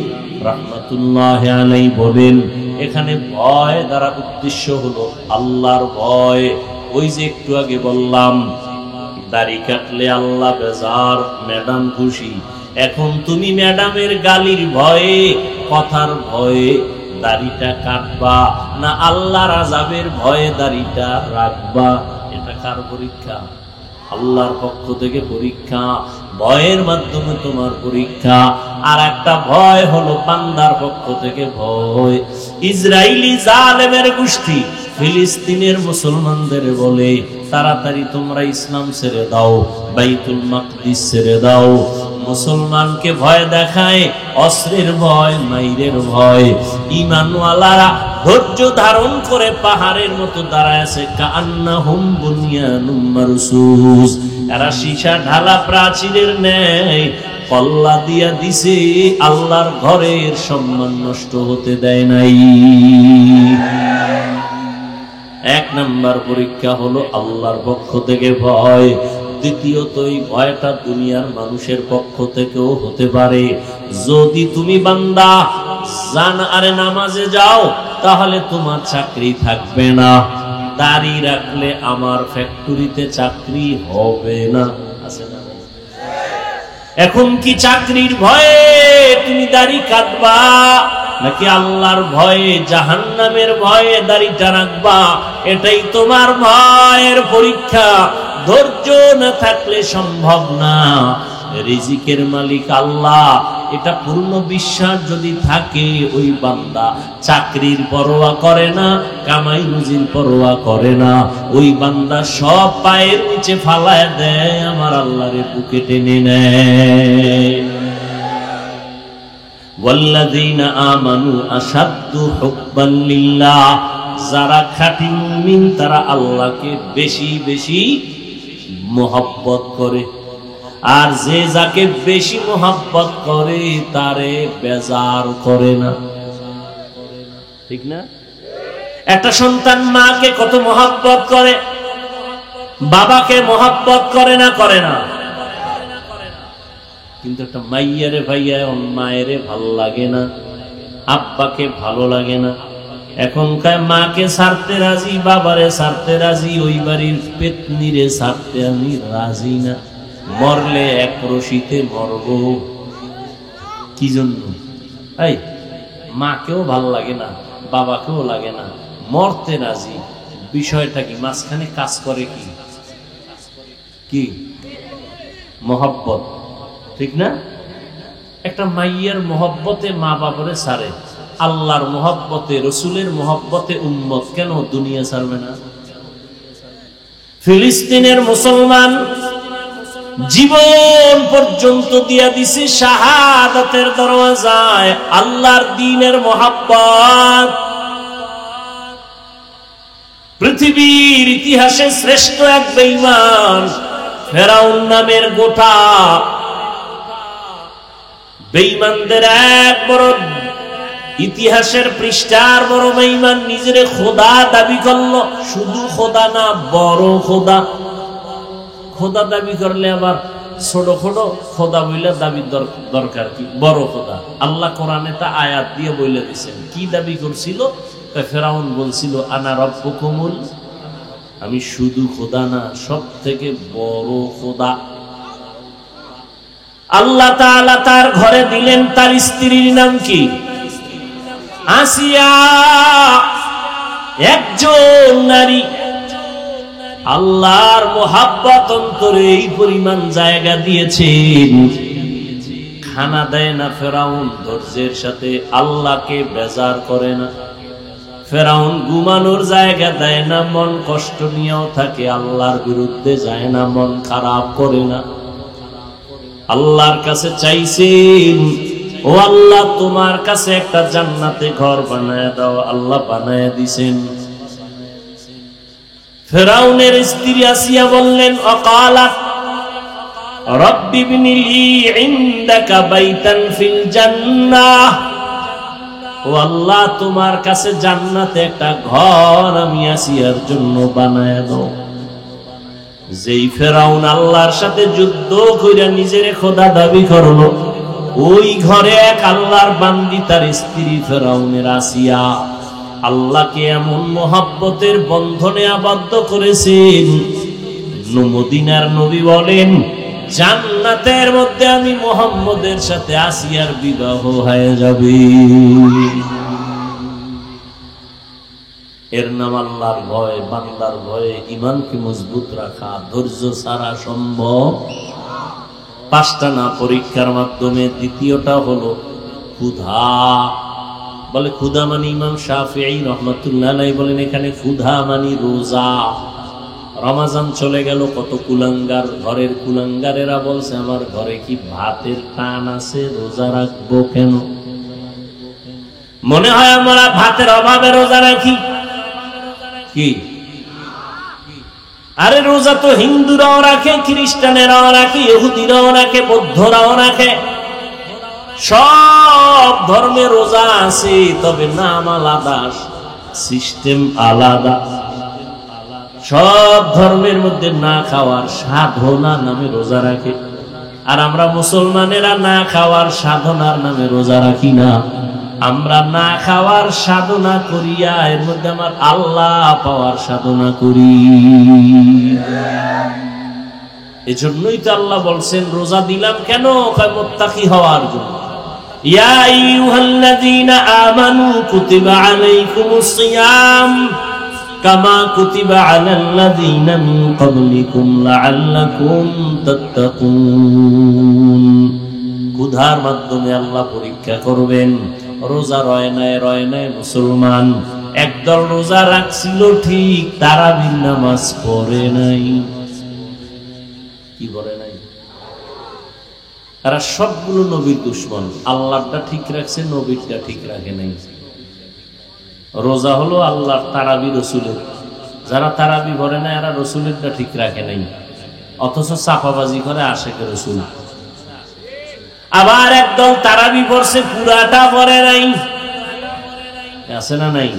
রাহমাতুল্লাহি আলাইহি, বলেন এখানে ভয় দ্বারা উদ্দেশ্য হলো আল্লাহর ভয়। ওই যে একটু আগে বললাম দাড়ি কাটলে আল্লাহ বেজার, ম্যাডাম খুশি। এখন তুমি ম্যাডামের গালির ভয়ে, কথার ভয়ে দাড়িটা কাটবা না আল্লাহর আযাবের ভয়ে দাড়িটা রাখবা? এটা কার পরীক্ষা? আল্লাহর পক্ষ থেকে পরীক্ষা। ভয়ের মাধ্যমে তোমার পরীক্ষা। আর একটা ভয় হলো বান্দার পক্ষ থেকে ভয়। ইসরাইলি জালেমের গোষ্ঠী ফিলিস্তিনের মুসলমানদের বলে তাড়াতাড়ি তোমরা ইসলাম ছেড়ে দাও, বাইতুল মাকদিস ছেড়ে দাও। মুসলমানকে ভয় দেখায়, অস্ত্রের ভয়, মাইরের ভয়। ঈমানওয়ালারা ধৈর্য ধারণ করে পাহাড়ের মতো দাঁড়ায় আছে। কান্নাহুম বুনিয়ানুম মারসুস, এরা সীসা ঢালা প্রাচীরের ন্যায় কল্লা দিয়া দিছে, আল্লাহর ঘরের সম্মান নষ্ট হতে দেয় নাই। এক নাম্বার পরীক্ষা হলো আল্লাহর পক্ষ থেকে ভয়। দ্বিতীয়ত এই ভয়টা দুনিয়ার মানুষের পক্ষ থেকেও হতে পারে। যদি তুমি বান্দা আরে নামাজে যাও, তাহলে তোমার চাকরি থাকবে না। দাড়ি রাখলে আমার ফ্যাক্টরিতে চাকরি হবে না, আছে না? এখন কি চাকরির ভয়ে তুমি দাড়ি কাটবা, নাকি আল্লাহর ভয়ে, জাহান্নামের ভয়ে দাড়িটা রাখবা? এটাই তোমার ভয়ের পরীক্ষা। ধৈর্য না থাকলে সম্ভব না। রিজিকের মালিক আল্লাহ, এটা পূর্ণ বিশ্বাস যদি থাকে, ওই বান্দা চাকরির পরোয়া করে না, কামাই রুজির পরোয়া করে না। ওই বান্দা সব পায়ের নিচে ফালায় দেয়, আমার আল্লাহরে বুকে টেনে নেয়। ওয়াল্লাযীনা আমানু আশাদ্দু হুব্বান লিল্লাহ, যারা খাঁটি মুমিন তারা আল্লাহকে বেশি বেশি মোহাব্বত করে। আর যে যাকে বেশি মোহাব্বত করে তারে বেজার করে না, ঠিক না? একটা সন্তান মাকে কত মোহাব্বত করে, বাবাকে মোহাব্বত করে না? করে না। কিন্তু একটা মাইয়ারে ভাইয়া মায়েরে ভালো লাগে না, আব্বাকে ভালো লাগে না। এখনকার মাকে ছাড়তে রাজি, বাবারে ছাড়তে রাজি, ওই বাড়ির পেতনিরে ছাড়তে আমি রাজি না। মরলে এক রশিতে মরব। কি জন্য? এই মাকেও ভাল লাগে না, বাবাকেও লাগে না, মরতে রাজি। বিষয়টা কি? মাঝখানে কাজ করে কি? কি মহব্বত, ঠিক না? একটা মাইয়ের মহব্বতে মা বাবারে ছাড়ে, আল্লাহর মহব্বতে, রসুলের মহব্বতে উম্মত কেন দুনিয়া ছাড়বে না? ফিলিস্তিনের মুসলমান জীবন পর্যন্ত দিয়া দিছে শাহাদাতের দরওয়াজায়, আল্লাহর দ্বীনের মহব্বত। পৃথিবীর ইতিহাসে শ্রেষ্ঠ এক বেঈমান ফেরাউন নামের গোটা বেঈমানদের এক বড় ইতিহাসের পৃষ্ঠার বড় বেঈমান নিজেরে খোদা দাবি করলো। শুধু খোদা না, বড় খোদা। খোদা দাবি করলে আবার ছোট ছোট খোদা বইলে দাবি দরকার কি? বড় খোদা। আল্লাহ কোরআনে তা আয়াত দিয়ে বলে দিয়েছেন। কি দাবি করছিল? ফেরাউন বলছিল আনা রব্বুকুমুল, আমি শুধু খোদা না, সব থেকে বড় খোদা। আল্লাহ তাআলা তার ঘরে দিলেন, তার স্ত্রীর নাম কি? আসিয়া, একজন নারী। আল্লাহর মোহাব্বত অন্তরে এই পরিমাণ জায়গা দিয়েছেন, খানা দেয় না ফেরাউন ধৈর্যের সাথে, আল্লাহকে বেজার করে না। ফেরাউন ঘুমানোর জায়গা দেয় না, মন কষ্ট নিয়েও থাকে, আল্লাহর বিরুদ্ধে যায় না, মন খারাপ করে না। আল্লাহর কাছে চাইছেন, ও আল্লাহ তোমার কাছে একটা জান্নাতে ঘর বানায় দাও। আল্লাহ বানায় দিছেন। ফেরাউনের স্ত্রী আসিয়া বললেন, অকালাত রব্বি ইবনি লি ইনদাকা বাইতান ফিল জান্নাহ, ও আল্লাহ তোমার কাছে জান্নাতে একটা ঘর আমি আসিয়ার জন্য বানায় দাও। যেই ফেরাউন আল্লাহর সাথে যুদ্ধ কইরা নিজের খোদা দাবি করলো, ওই ঘরে এক আল্লাহর বান্দি তার স্ত্রী ফেরাউনের আসিয়া আল্লাহকে এমন মোহাব্বতের বন্ধনে আবদ্ধ করেছেন, মদিনার নবী বলেন জান্নাতের মধ্যে আমি মুহাম্মদের সাথে আসিয়ার বিবাহ হয়ে যাবে। এর নাম আল্লাহর ভয়, বান্দার ভয়ে ঈমানকে মজবুত রাখা। ধৈর্য ছাড়া সম্ভব পাঁচটা না পরীক্ষার মাধ্যমে। দ্বিতীয়টা হলো ক্ষুধা। বলে ক্ষুধা মানে ইমাম শাফিঈ রাহমাতুল্লাহ আলাইহি বলেন এখানে ক্ষুধা মানে রোজা। রমজান চলে গেল, কত কুলাঙ্গার, ঘরের কুলাঙ্গারেরা বলছে আমার ঘরে কি ভাতের টান আছে, রোজা রাখবো কেন? মনে হয় আমরা ভাতের অভাবে রোজা রাখি কি? আরে রোজা তো হিন্দুরাও রাখে, খ্রিস্টানেরাও রাখে, ইহুদিরাও রাখে, বৌদ্ধরাও রাখে। সব ধর্মে রোজা আছে, তবে নাম আলাদা, সিস্টেম আলাদা। সব ধর্মের মধ্যে না খাওয়ার সাধনা নামে রোজা রাখে, আর আমরা মুসলমানেরা না খাওয়ার সাধনার নামে রোজা রাখি না। আমরা না খাওয়ার সাধনা করিয়া এর মধ্যে আমার আল্লাহ পাওয়ার সাধনা করি। এজন্যই তো আল্লাহ বলছেন রোজা দিলাম কেন? মুত্তাকি হওয়ার জন্য। ইয়া আইয়ুহাল্লাযীনা আমানু কুতিবা আলাইকুমুস সিয়াম কামা কুতিবা আলাল্লাযীনা মিন ক্বাবলিকুম লাআল্লাকুম তাত্তাকুন। ক্ষুধার মাধ্যমে আল্লাহ পরীক্ষা করবেন। রোজা রয় নাই মুসলমান। একদল রোজা রাখছিল ঠিক, তারাবির নামাজ পড়ে নাই। কি বলে নাই? তারা সবগুলো নবীর দুশমন। আল্লাহটা ঠিক রাখছে, নবীরটা ঠিক রাখে নাই। রোজা হলো আল্লাহর, তারাবি রসুলের। যারা তারাবি ভরে না এরা রসুলেরটা ঠিক রাখে নাই, অথচ চাপাবাজি করে আশেকে রসুল। আবার একদল তারাবি পড়ছে, পুরাটা পড়ে নাই। আছে না নাই?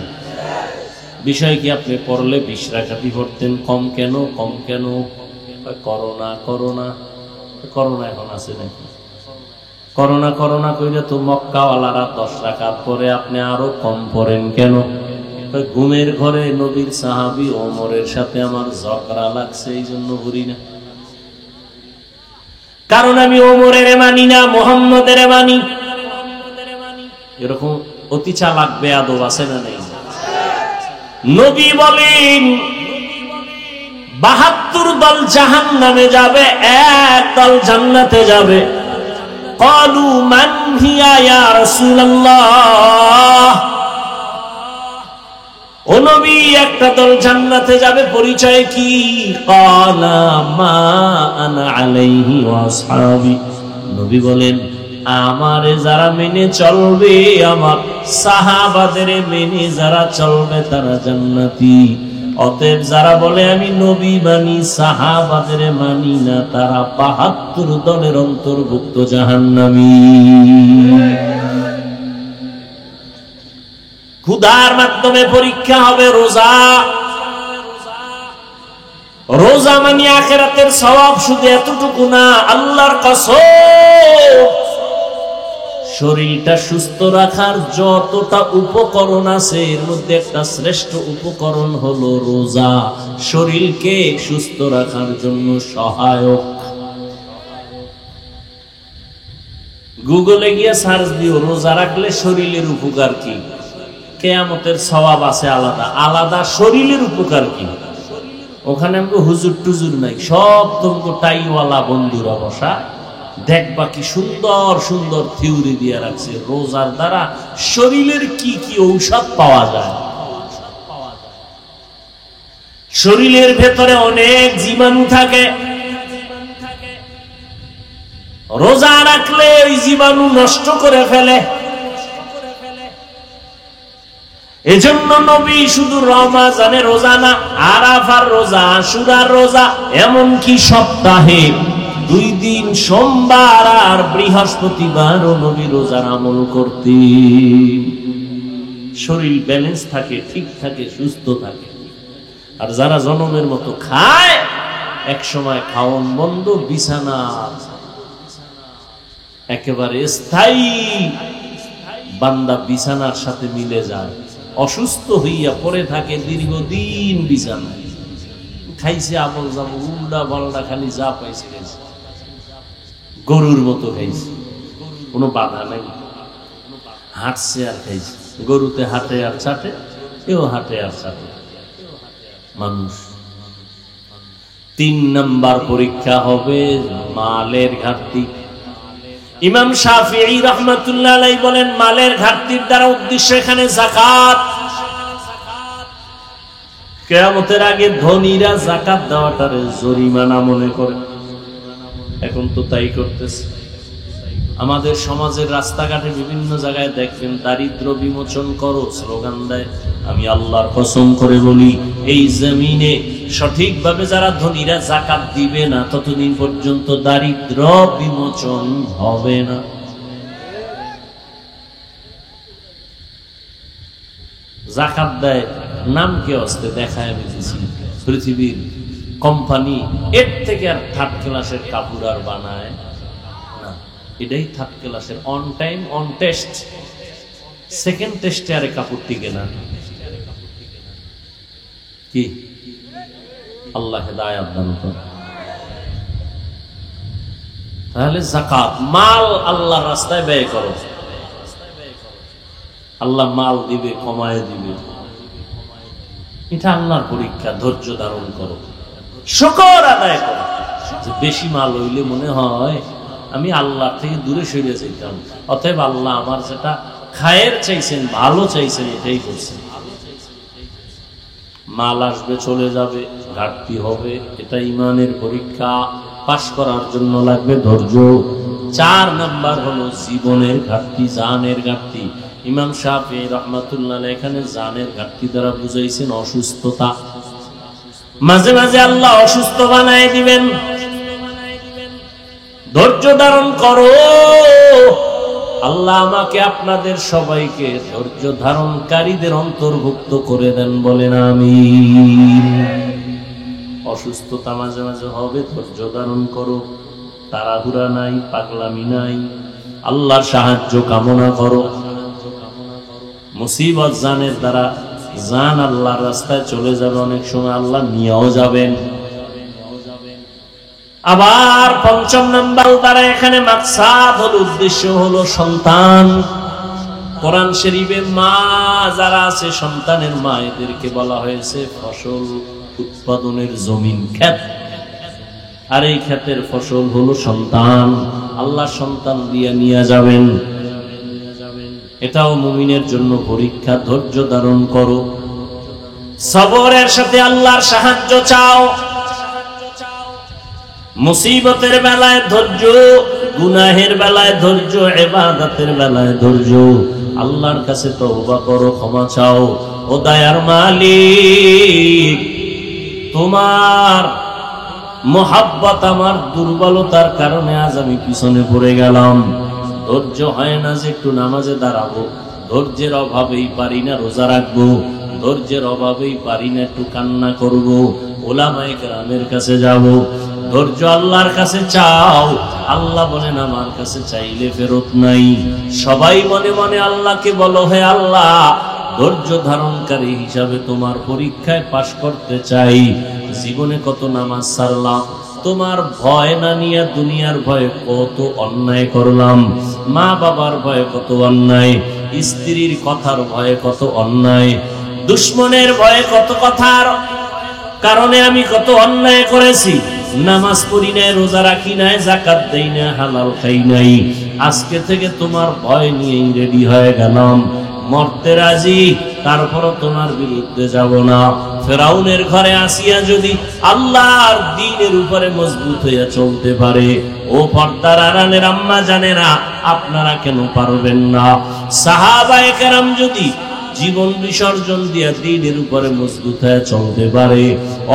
বিষয় কি? আপনি পড়লে 20 রাকাতই পড়তেন, কম কেন? করোনা এখন আছে নাকি? করোনা কইলে তো মক্কাওয়ালারা 10 রাকাত পড়ে, আপনি আরো কম পড়েন কেন? ঘুমের ঘরে নবীর সাহাবী ওমরের সাথে আমার ঝগড়া লাগছে, এই জন্য ঘুরি না। কারণ আমি ওমরের মানি না, মুহাম্মদের মানি। এরকম অতি চালাক বেয়াদব আছে না নেই? নবী বলেন 72 দল জাহান্নামে যাবে, 1 দল জান্নাতে যাবে। ক্বালু মান হিয়া ইয়া রাসূলুল্লাহ। ও নবী, একটা দল জান্নাতে যাবে, পরিচয় কি? ক্বালা মা আনা আলাইহি ওয়া আসহাবি। নবী বলেন আমারে যারা মেনে চলবে, আমার সাহাবাদের মেনে যারা চলবে তারা জান্নাতি। অতএব যারা বলে আমি নবী মানি, সাহাবাদের মানি না, তারা 72 দলের অন্তর্ভুক্ত জাহান্নামী। ক্ষুধার মাধ্যমে পরীক্ষা হবে রোজা। রোজা মানে আখিরাতের সওয়াব শুধু এতটুকু না, আল্লাহর কসম শরীরটা সুস্থ রাখার যতটা উপকরণ আছে এর মধ্যে একটা শ্রেষ্ঠ উপকরণ হলো রোজা। শরীরকে সুস্থ রাখার জন্য সহায়ক। গুগলে গিয়ে সার্চ দিও রোজা রাখলে শরীরের উপকার কি, কিয়ামতের সওয়াব আছে আলাদা আলাদা, শরীরের উপকার কি। ওখানে আমাকে হুজুর টুজুর নাই, সব তোমাকে টাইওয়ালা বন্ধুরা বসা, দেখবা কি সুন্দর সুন্দর থিওরি দিয়ে রাখছে রোজার দ্বারা শরীরের কি কি ঔষধ পাওয়া যায়। শরীরের ভেতরে অনেক জীবাণু থাকে, রোজা রাখলে ওই জীবাণু নষ্ট করে ফেলে। এজন্য নবী শুধু রমজানে রোজা না, আরাফার রোজা, আশুরার রোজা, এমনকি সপ্তাহে 2 দিন সোমবার আর বৃহস্পতিবারও নবী রোজার আমল করতেন। শরীর ব্যালেন্স থাকে, ঠিক থাকে, সুস্থ থাকে। আর যারা জনমের মতো খায়, এক সময় খাওন বন্ধ, বিছানা একেবারে স্থায়ী, বান্দা বিছানার সাথে মিলে যায়, অসুস্থ হইয়া পড়ে থাকে দীর্ঘদিন বিছানায়। খাইছে আবল যাবো, উল্টা পাল্টা, খালি যা পাইছে খাইছে, গরুর মতো খাইছে, কোনো বাধা নাই। হাঁটছে আর খাইছে, গরুতে হাঁটে আর চাটে, কেউ হাঁটে আর চাটে মানুষ। 3 নাম্বার পরীক্ষা হবে মালের ঘাটতি। ইমাম শাফিঈ রাহমাতুল্লাহ আলাইহি বলেন মালের ঘাটতির দ্বারা উদ্দেশ্য এখানে যাকাত। কিয়ামতের আগে ধনীরা যাকাত দেওয়াটারে জরিমানা মনে করে, এখন তো তাই করতেছে। আমাদের সমাজের রাস্তাঘাটে বিভিন্ন জায়গায় দেখবেন দারিদ্র বিমোচন করো স্লোগান দেয়। আমি আল্লাহর কসম করে বলি, এই জমিনে সঠিকভাবে যারা ধনীরা যাকাত দিবে না ততদিন পর্যন্ত দারিদ্র বিমোচন হবে না। যাকাত দেয় নাম কে অস্তে দেখায় আমি দিছি, পৃথিবীর কোম্পানি এর থেকে আর থার্ড ক্লাসের কাপড় আর বানায় না। এটাই থার্ড ক্লাসের, on time on test, second টেস্টে আরে কাপড় টিকে না। কি আল্লাহ হেদায়েত দান করুন। তাহলে যাকাত, মাল আল্লাহর রাস্তায় ব্যয় করো, আল্লাহ মাল দিবে, কমায় দিবে। এটা আল্লাহর পরীক্ষা। ধৈর্য ধারণ করো, শুকর আদায় করো। বেশি মাল হইলে মনে হয় আমি আল্লাহ থেকে দূরে সরে যেতাম, অতএব আল্লাহ আমার যেটা খায়ের চাইছেন, ভালো চাইছেন, এটাই করছেন। মাল আসবে চলে যাবে, ঘাটতি হবে, এটা ইমানের পরীক্ষা। পাশ করার জন্য লাগবে ধৈর্য। 4 নাম্বার হলো জীবনের ঘাটতি, জানের ঘাটতি। ইমাম শাফিঈ রাহমাতুল্লাহ আলাইহি এখানে জানের ঘাটতি দ্বারা বুঝাইছেন অসুস্থতা। মাঝে মাঝে আল্লাহ অসুস্থ বানায় দিবেন, ধৈর্য ধারণ করো। আল্লাহ আমাকে আপনাদের সবাইকে ধৈর্য ধারণকারীদের অন্তর্ভুক্ত করে দেন, বলেন আমিন। অসুস্থতা মাঝে মাঝে হবে, ধৈর্য ধারণ করো। তাড়াহুড়া নাই, পাগলামি নাই, আল্লাহর সাহায্য কামনা করো। মুসিবত জানের দ্বারা জান আল্লাহর রাস্তায় চলে যাবে, অনেক সময় আল্লাহ নিয়েও যাবেন। আবার 5 নাম্বার দ্বারা এখানে মাকসাদ হলো, উদ্দেশ্য হলো সন্তান। কোরআন শরীফে মা যারা আছে, সন্তানের মা, এদেরকে বলা হয়েছে ফসল উৎপাদনের জমিন, ক্ষেত। আর এই ক্ষেতের ফসল হলো সন্তান। আল্লাহ সন্তান দিয়ে নিয়ে যাবেন। এটাও মুমিনের জন্য পরীক্ষা। ধৈর্য ধারণ করো, সবরের সাথে আল্লাহর সাহায্য চাও। মুসিবতের বেলায় ধৈর্য, গুনাহের বেলায় ধৈর্য, ইবাদতের বেলায় ধৈর্য। আল্লাহর কাছে তওবা করো, ক্ষমা চাও। ও দয়ার মালিক, তোমার মোহাব্বত আমার দুর্বলতার কারণে আজ আমি পিছনে পড়ে গেলাম। ধৈর্য হয় না যে একটু নামাজে দাঁড়াবো, ধৈর্যের অভাবেই পারি না রোজা রাখবো, ধৈর্যের অভাবেই পারি না একটু কান্না করবো, ওলামায়ে কেরামের কাছে যাব। ধৈর্য আল্লাহর কাছে চাও। আল্লাহ বলেন আমার কাছে চাইলে ফেরত নাই। সবাই মনে মনে আল্লাহকে বলো, হে আল্লাহ, ধৈর্য ধারণকারী হিসাবে তোমার পরীক্ষায় পাশ করতে চাই। জীবনে কত নামাজ ছাড়লাম, তোমার ভয় না নিয়ে দুনিয়ার ভয়ে কত অন্যায় করলাম, মা বাবার ভয়ে কত অন্যায়, স্ত্রীর কথার ভয়ে কত অন্যায়, দুশ্মনের ভয়ে কত কথার কারণে আমি কত অন্যায় করেছি। নামাজ পড়ি নাই, রোজা রাখি নাই, যাকাত দেই না, হালাল খাই নাই। আজকে থেকে তোমার ভয় নিয়েই রেডি হয়ে গেলাম, মরতে রাজি, তারপরও তোমার বিরুদ্ধে যাব না। ফেরাউনের ঘরে আসিয়া যদি আল্লাহর দ্বীনের উপরে মজবুত হইয়া চলতে পারে, ও পর্দার আড়ালের আম্মা জানেরা, আপনারা কেন পারবেন না? সাহাবায়ে কেরাম যদি জীবন বিসর্জন দিয়া দ্বীনের উপরে মজবুত হয়ে চলতে পারে,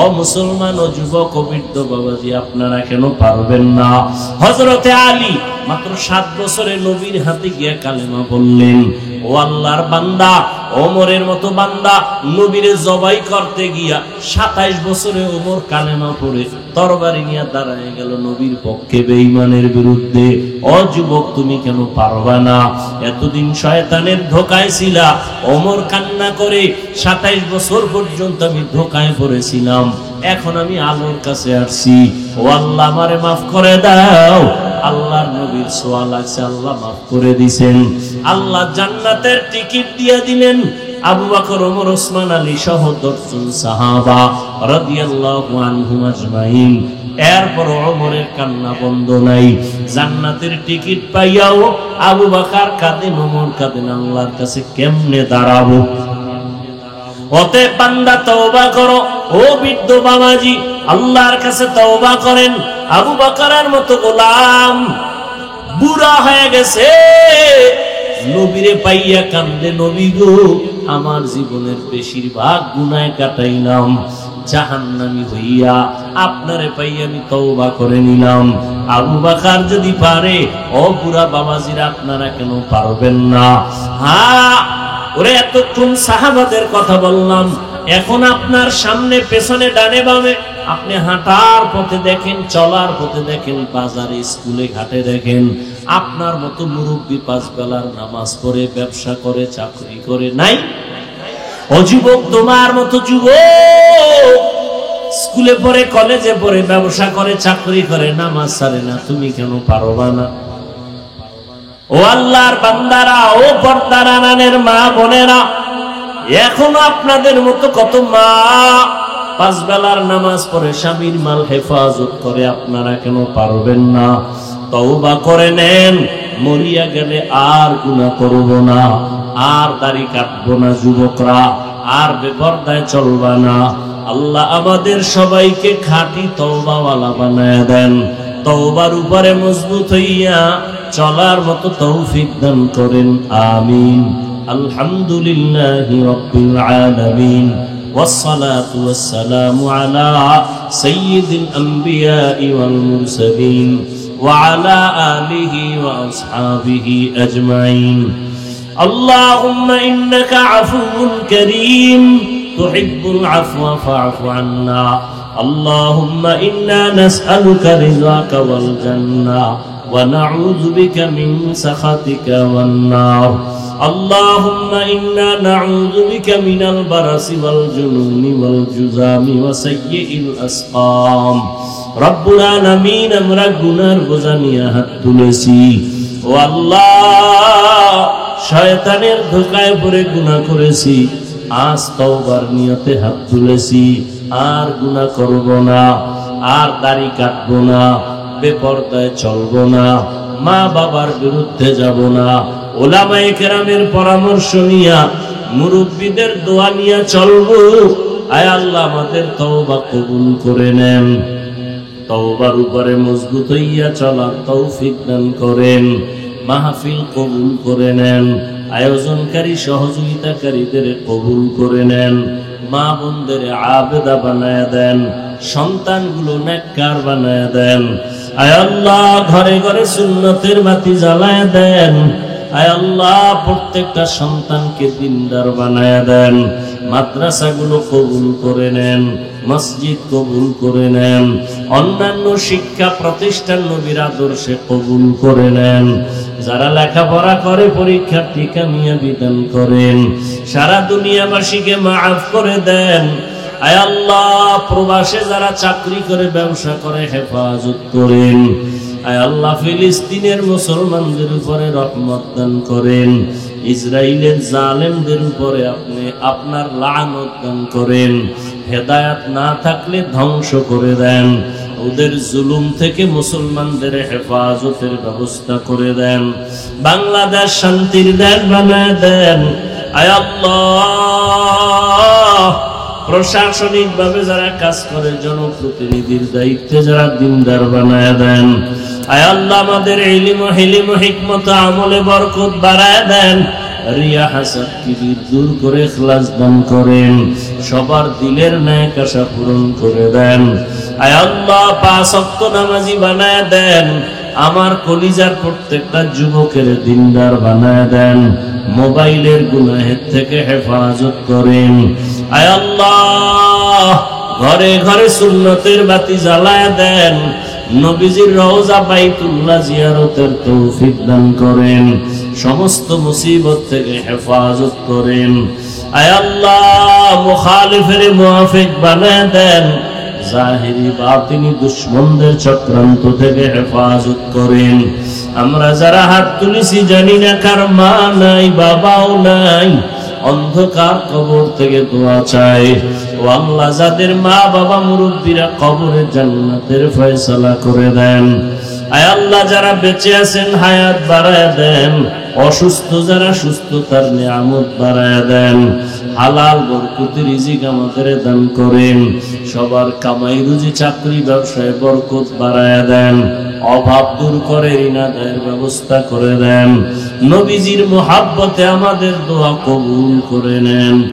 ও মুসলমান ও যুবক ও বৃদ্ধ বাবাজি, আপনারা কেন পারবেন না? হযরতে আলী মাত্র 7 বছরে নবীর হাতে গিয়া কালেমা বললেন। ও আল্লাহর বান্দা, ওমরের মতো বান্দা নবীরে জবাই করতে গিয়া 27 বছরে ওমর কালেমা পড়ে তরবারি নিয়ে দাঁড়ায় গেল নবীর পক্ষে বেঈমানের বিরুদ্ধে। ও যুবক, তুমি কেন পারবা না? এতদিন শয়তানের ধোঁকায় ছিলা। ওমর কান্না করে 27 বছর পর্যন্ত আমি ধোঁকায় পড়েছিলাম, এখন আমি আলোর কাছে আসছি। ও আল্লাহ, আমারে মাফ করে দাও। আল্লাহর নবীর সোয়াল আছে, আল্লাহ মাফ করে দিয়েছেন। আল্লাহ জান্নাতের টিকিট দিয়ে দিলেন। আবু বকর, ওমর, ওসমান, আলী সহ 10 জন সাহাবা রাদিয়াল্লাহু আনহুম আজমাইন। এরপর ওমরের কান্না বন্ধ নাই। জান্নাতের টিকিট পাইয়াও আবু বকর কাঁদেন, ওমর কাঁদেন, আল্লাহর কাছে কেমনে দাঁড়াবো? অতএব বান্দা তওবা করো। ও বৃদ্ধ বাবাজি, আল্লাহর কাছে তওবা করেন। আবু বকরের মতো গোলাম বুড়া হয়ে গেছে, নবীরে পাইয়া কান্দে, নবী গো আমার জীবনের বেশিরভাগ গুনাহ কাটাইলাম, জাহান্নামী হইয়া আপনারে পাইয়া আমি তওবা করে নিলাম। আবু বকর যদি পারে, ও বুড়া বাবাজিরা আপনারা কেন পারবেন না? হ্যাঁ, ওরে এতক্ষণ সাহাবাদের কথা বললাম, এখন আপনার সামনে পেছনে ডানে বামে আপনি হাঁটার পথে দেখেন, চলার পথে দেখেন, বাজারে স্কুলে ঘাটে দেখেন, আপনার মতো মুরব্বী 5 বেলার নামাজ পড়ে, ব্যবসা করে, চাকরি করে নাই? ও যুবক, তোমার মতো যুবক স্কুলে পড়ে, কলেজে পড়ে, ব্যবসা করে, চাকরি করে, নামাজ ছাড়ে না, তুমি কেন পারবা না? ও আল্লাহর বান্দারা, ও পর্দার আড়ালের মা বোনেরা, এখনো আপনাদের মতো কত মা 5 বেলার নামাজ পড়ে, স্বামীর মাল হেফাজত করে, আপনারা কেন পারবেন না? তওবা করে নেন, মরিয়া গেলে আর গুনাহ করব না, আর দাড়ি কাটবো না যুবকরা, আর বেপরদায় চলবা না। আল্লাহ আমাদের সবাইকে খাঁটি তওবাওয়ালা বানায় দেন, তওবার উপরে মজবুত হইয়া চলার মতো তৌফিক দান করেন, আমিন। আলহামদুলিল্লাহি রাব্বিল আলামিন, ওয়াসসালাতু ওয়াসসালামু আলা সাইয়্যিদিল আমবিয়াই ওয়াল মুরসালিন ওয়া আলা আলিহি ওয়া আসহাবিহি আজমাইন। আল্লাহুম্মা ইন্নাকা আফুউন কারীম তুহিব্বুল আফওয়া ফা'ফু আন্না। আল্লাহুম্মা ইন্না নাসআলুকা রিযাকা ওয়াল জান্নাহ ওয়া নাউযু বিকা মিন সাখাতিকা ওয়ান নার। আল্লাহুম্মা ইন্না নাউযু বিকা মিনাল বারাসি ওয়াল জুনুনি ওয়াল জুযামি ওয়া সাইয়্যিল আসকাম। রব্বুল আলামিন, আমরা গুনার বোঝা নিয়ে হাত তুলেছি, ও আল্লাহ শয়তানের ধোঁকায় পড়ে গুনাহ করেছি, আজ তওবার নিয়তে হাত তুলেছি, আর গুনাহ করব না, আর দাড়ি কাটবো না, বেপরদায় চলবো না, মা বাবার বিরুদ্ধে যাব না, ওলামায়ে কেরামের পরামর্শ নিয়া, মুরব্বীদের দোয়া নিয়া চলবো। আয় আল্লাহ আমাদের তওবা কবুল করে নেন, তওবার উপরে মজবুত হইয়া চলার তৌফিক দান করেন, মাহফিল কবুল করে নেন, আয়োজনকারী সহযোগিতাকারীদের কবুল করে নেন, মা বোনদের আবেদা বানায় দেন, সন্তানগুলো নেককার বানায় দেন। আয় আল্লাহ ঘরে ঘরে সুন্নতের বাতি জ্বালায় দেন। আয় আল্লাহ প্রত্যেকটা সন্তানকে দিনদার বানায় দেন, মাদ্রাসাগুলো কবুল করে নেন, মসজিদ কবুল করে নেন, অন্যান্য শিক্ষা প্রতিষ্ঠান নবীর আদর্শে কবুল করে নেন। যারা লেখাপড়া করে পরীক্ষার্থী কামিয়াবি দান করেন, সারা দুনিয়াবাসীকে মাফ করে দেন। আয় আল্লাহ প্রবাসে যারা চাকরি করে, ব্যবসা করে, হেফাজত করেন। আয় আল্লাহ ফিলিস্তিনের মুসলমানদের উপরে রহমত দান করেন, ইসরায়েলের জালেমদের উপরে আপনি আপনার লানত দান করেন, হেদায়েত না থাকলে ধ্বংস করে দেন, ওদের জুলুম থেকে মুসলমানদের হেফাজতের ব্যবস্থা করে দেন, বাংলাদেশ শান্তির দেশ বানায় দেন। আয় আল্লাহ প্রশাসনিক ভাবে যারা কাজ করে, জনপ্রতিনিধির দায়িত্বে যারা দিনদার বানায় দেন। আয় আল্লাহ আমাদের ইলম ও হিলম ও হিকমত আমলে বরকত বাড়ায় দেন, রিয়া হাসাদ কিবির দূর করে ইখলাস দান করেন, সবার দিলের ন্যাক আশা পূরণ করে দেন। আয় আল্লাহ 5 ওয়াক্ত নামাজি বানায় দেন, আমার কলিজার প্রত্যেকটা যুবকের দিনদার বানায় দেন, মোবাইলের গুনাহের থেকে হেফাজত করেন। আয় আল্লাহ ঘরে ঘরে সুন্নতের বাতি জ্বালায় দেন, নবীজির রওজা বাইতুল্লাহ জিয়ারতের তৌফিক দান করেন, সমস্ত মুসিবত থেকে হেফাজত করেন। আয় আল্লাহ মুখালিফের মুআফিক বানায় দেন, জাহিরি বাতিনি দুশমনদের চক্রান্ত থেকে হেফাজত করেন। আমরা যারা হাত তুলেছি জানি না কার মা নাই, বাবাও নাই, অন্ধকার কবর থেকে দোয়া চাই। ও আল্লাহ যাদের মা বাবা মুরব্বীরা কবরে জান্নাতের ফয়সালা করে দেন। আয় আল্লাহ যারা বেঁচে আছেন হায়াত বাড়ায় দেন, অসুস্থ যারা সুস্থতার নিয়ামত বাড়ায় দেন, হালাল বরকতি রিজিক আমাদের দান করেন, সবার কামাই রুজি চাকরি ব্যবসায় বরকত বাড়ায় দেন। অভাব দূর করে ঋণ আদায়ের ব্যবস্থা করে দেন। নবীজির মুহাব্বতে আমাদের দোয়া কবুল করে নেন।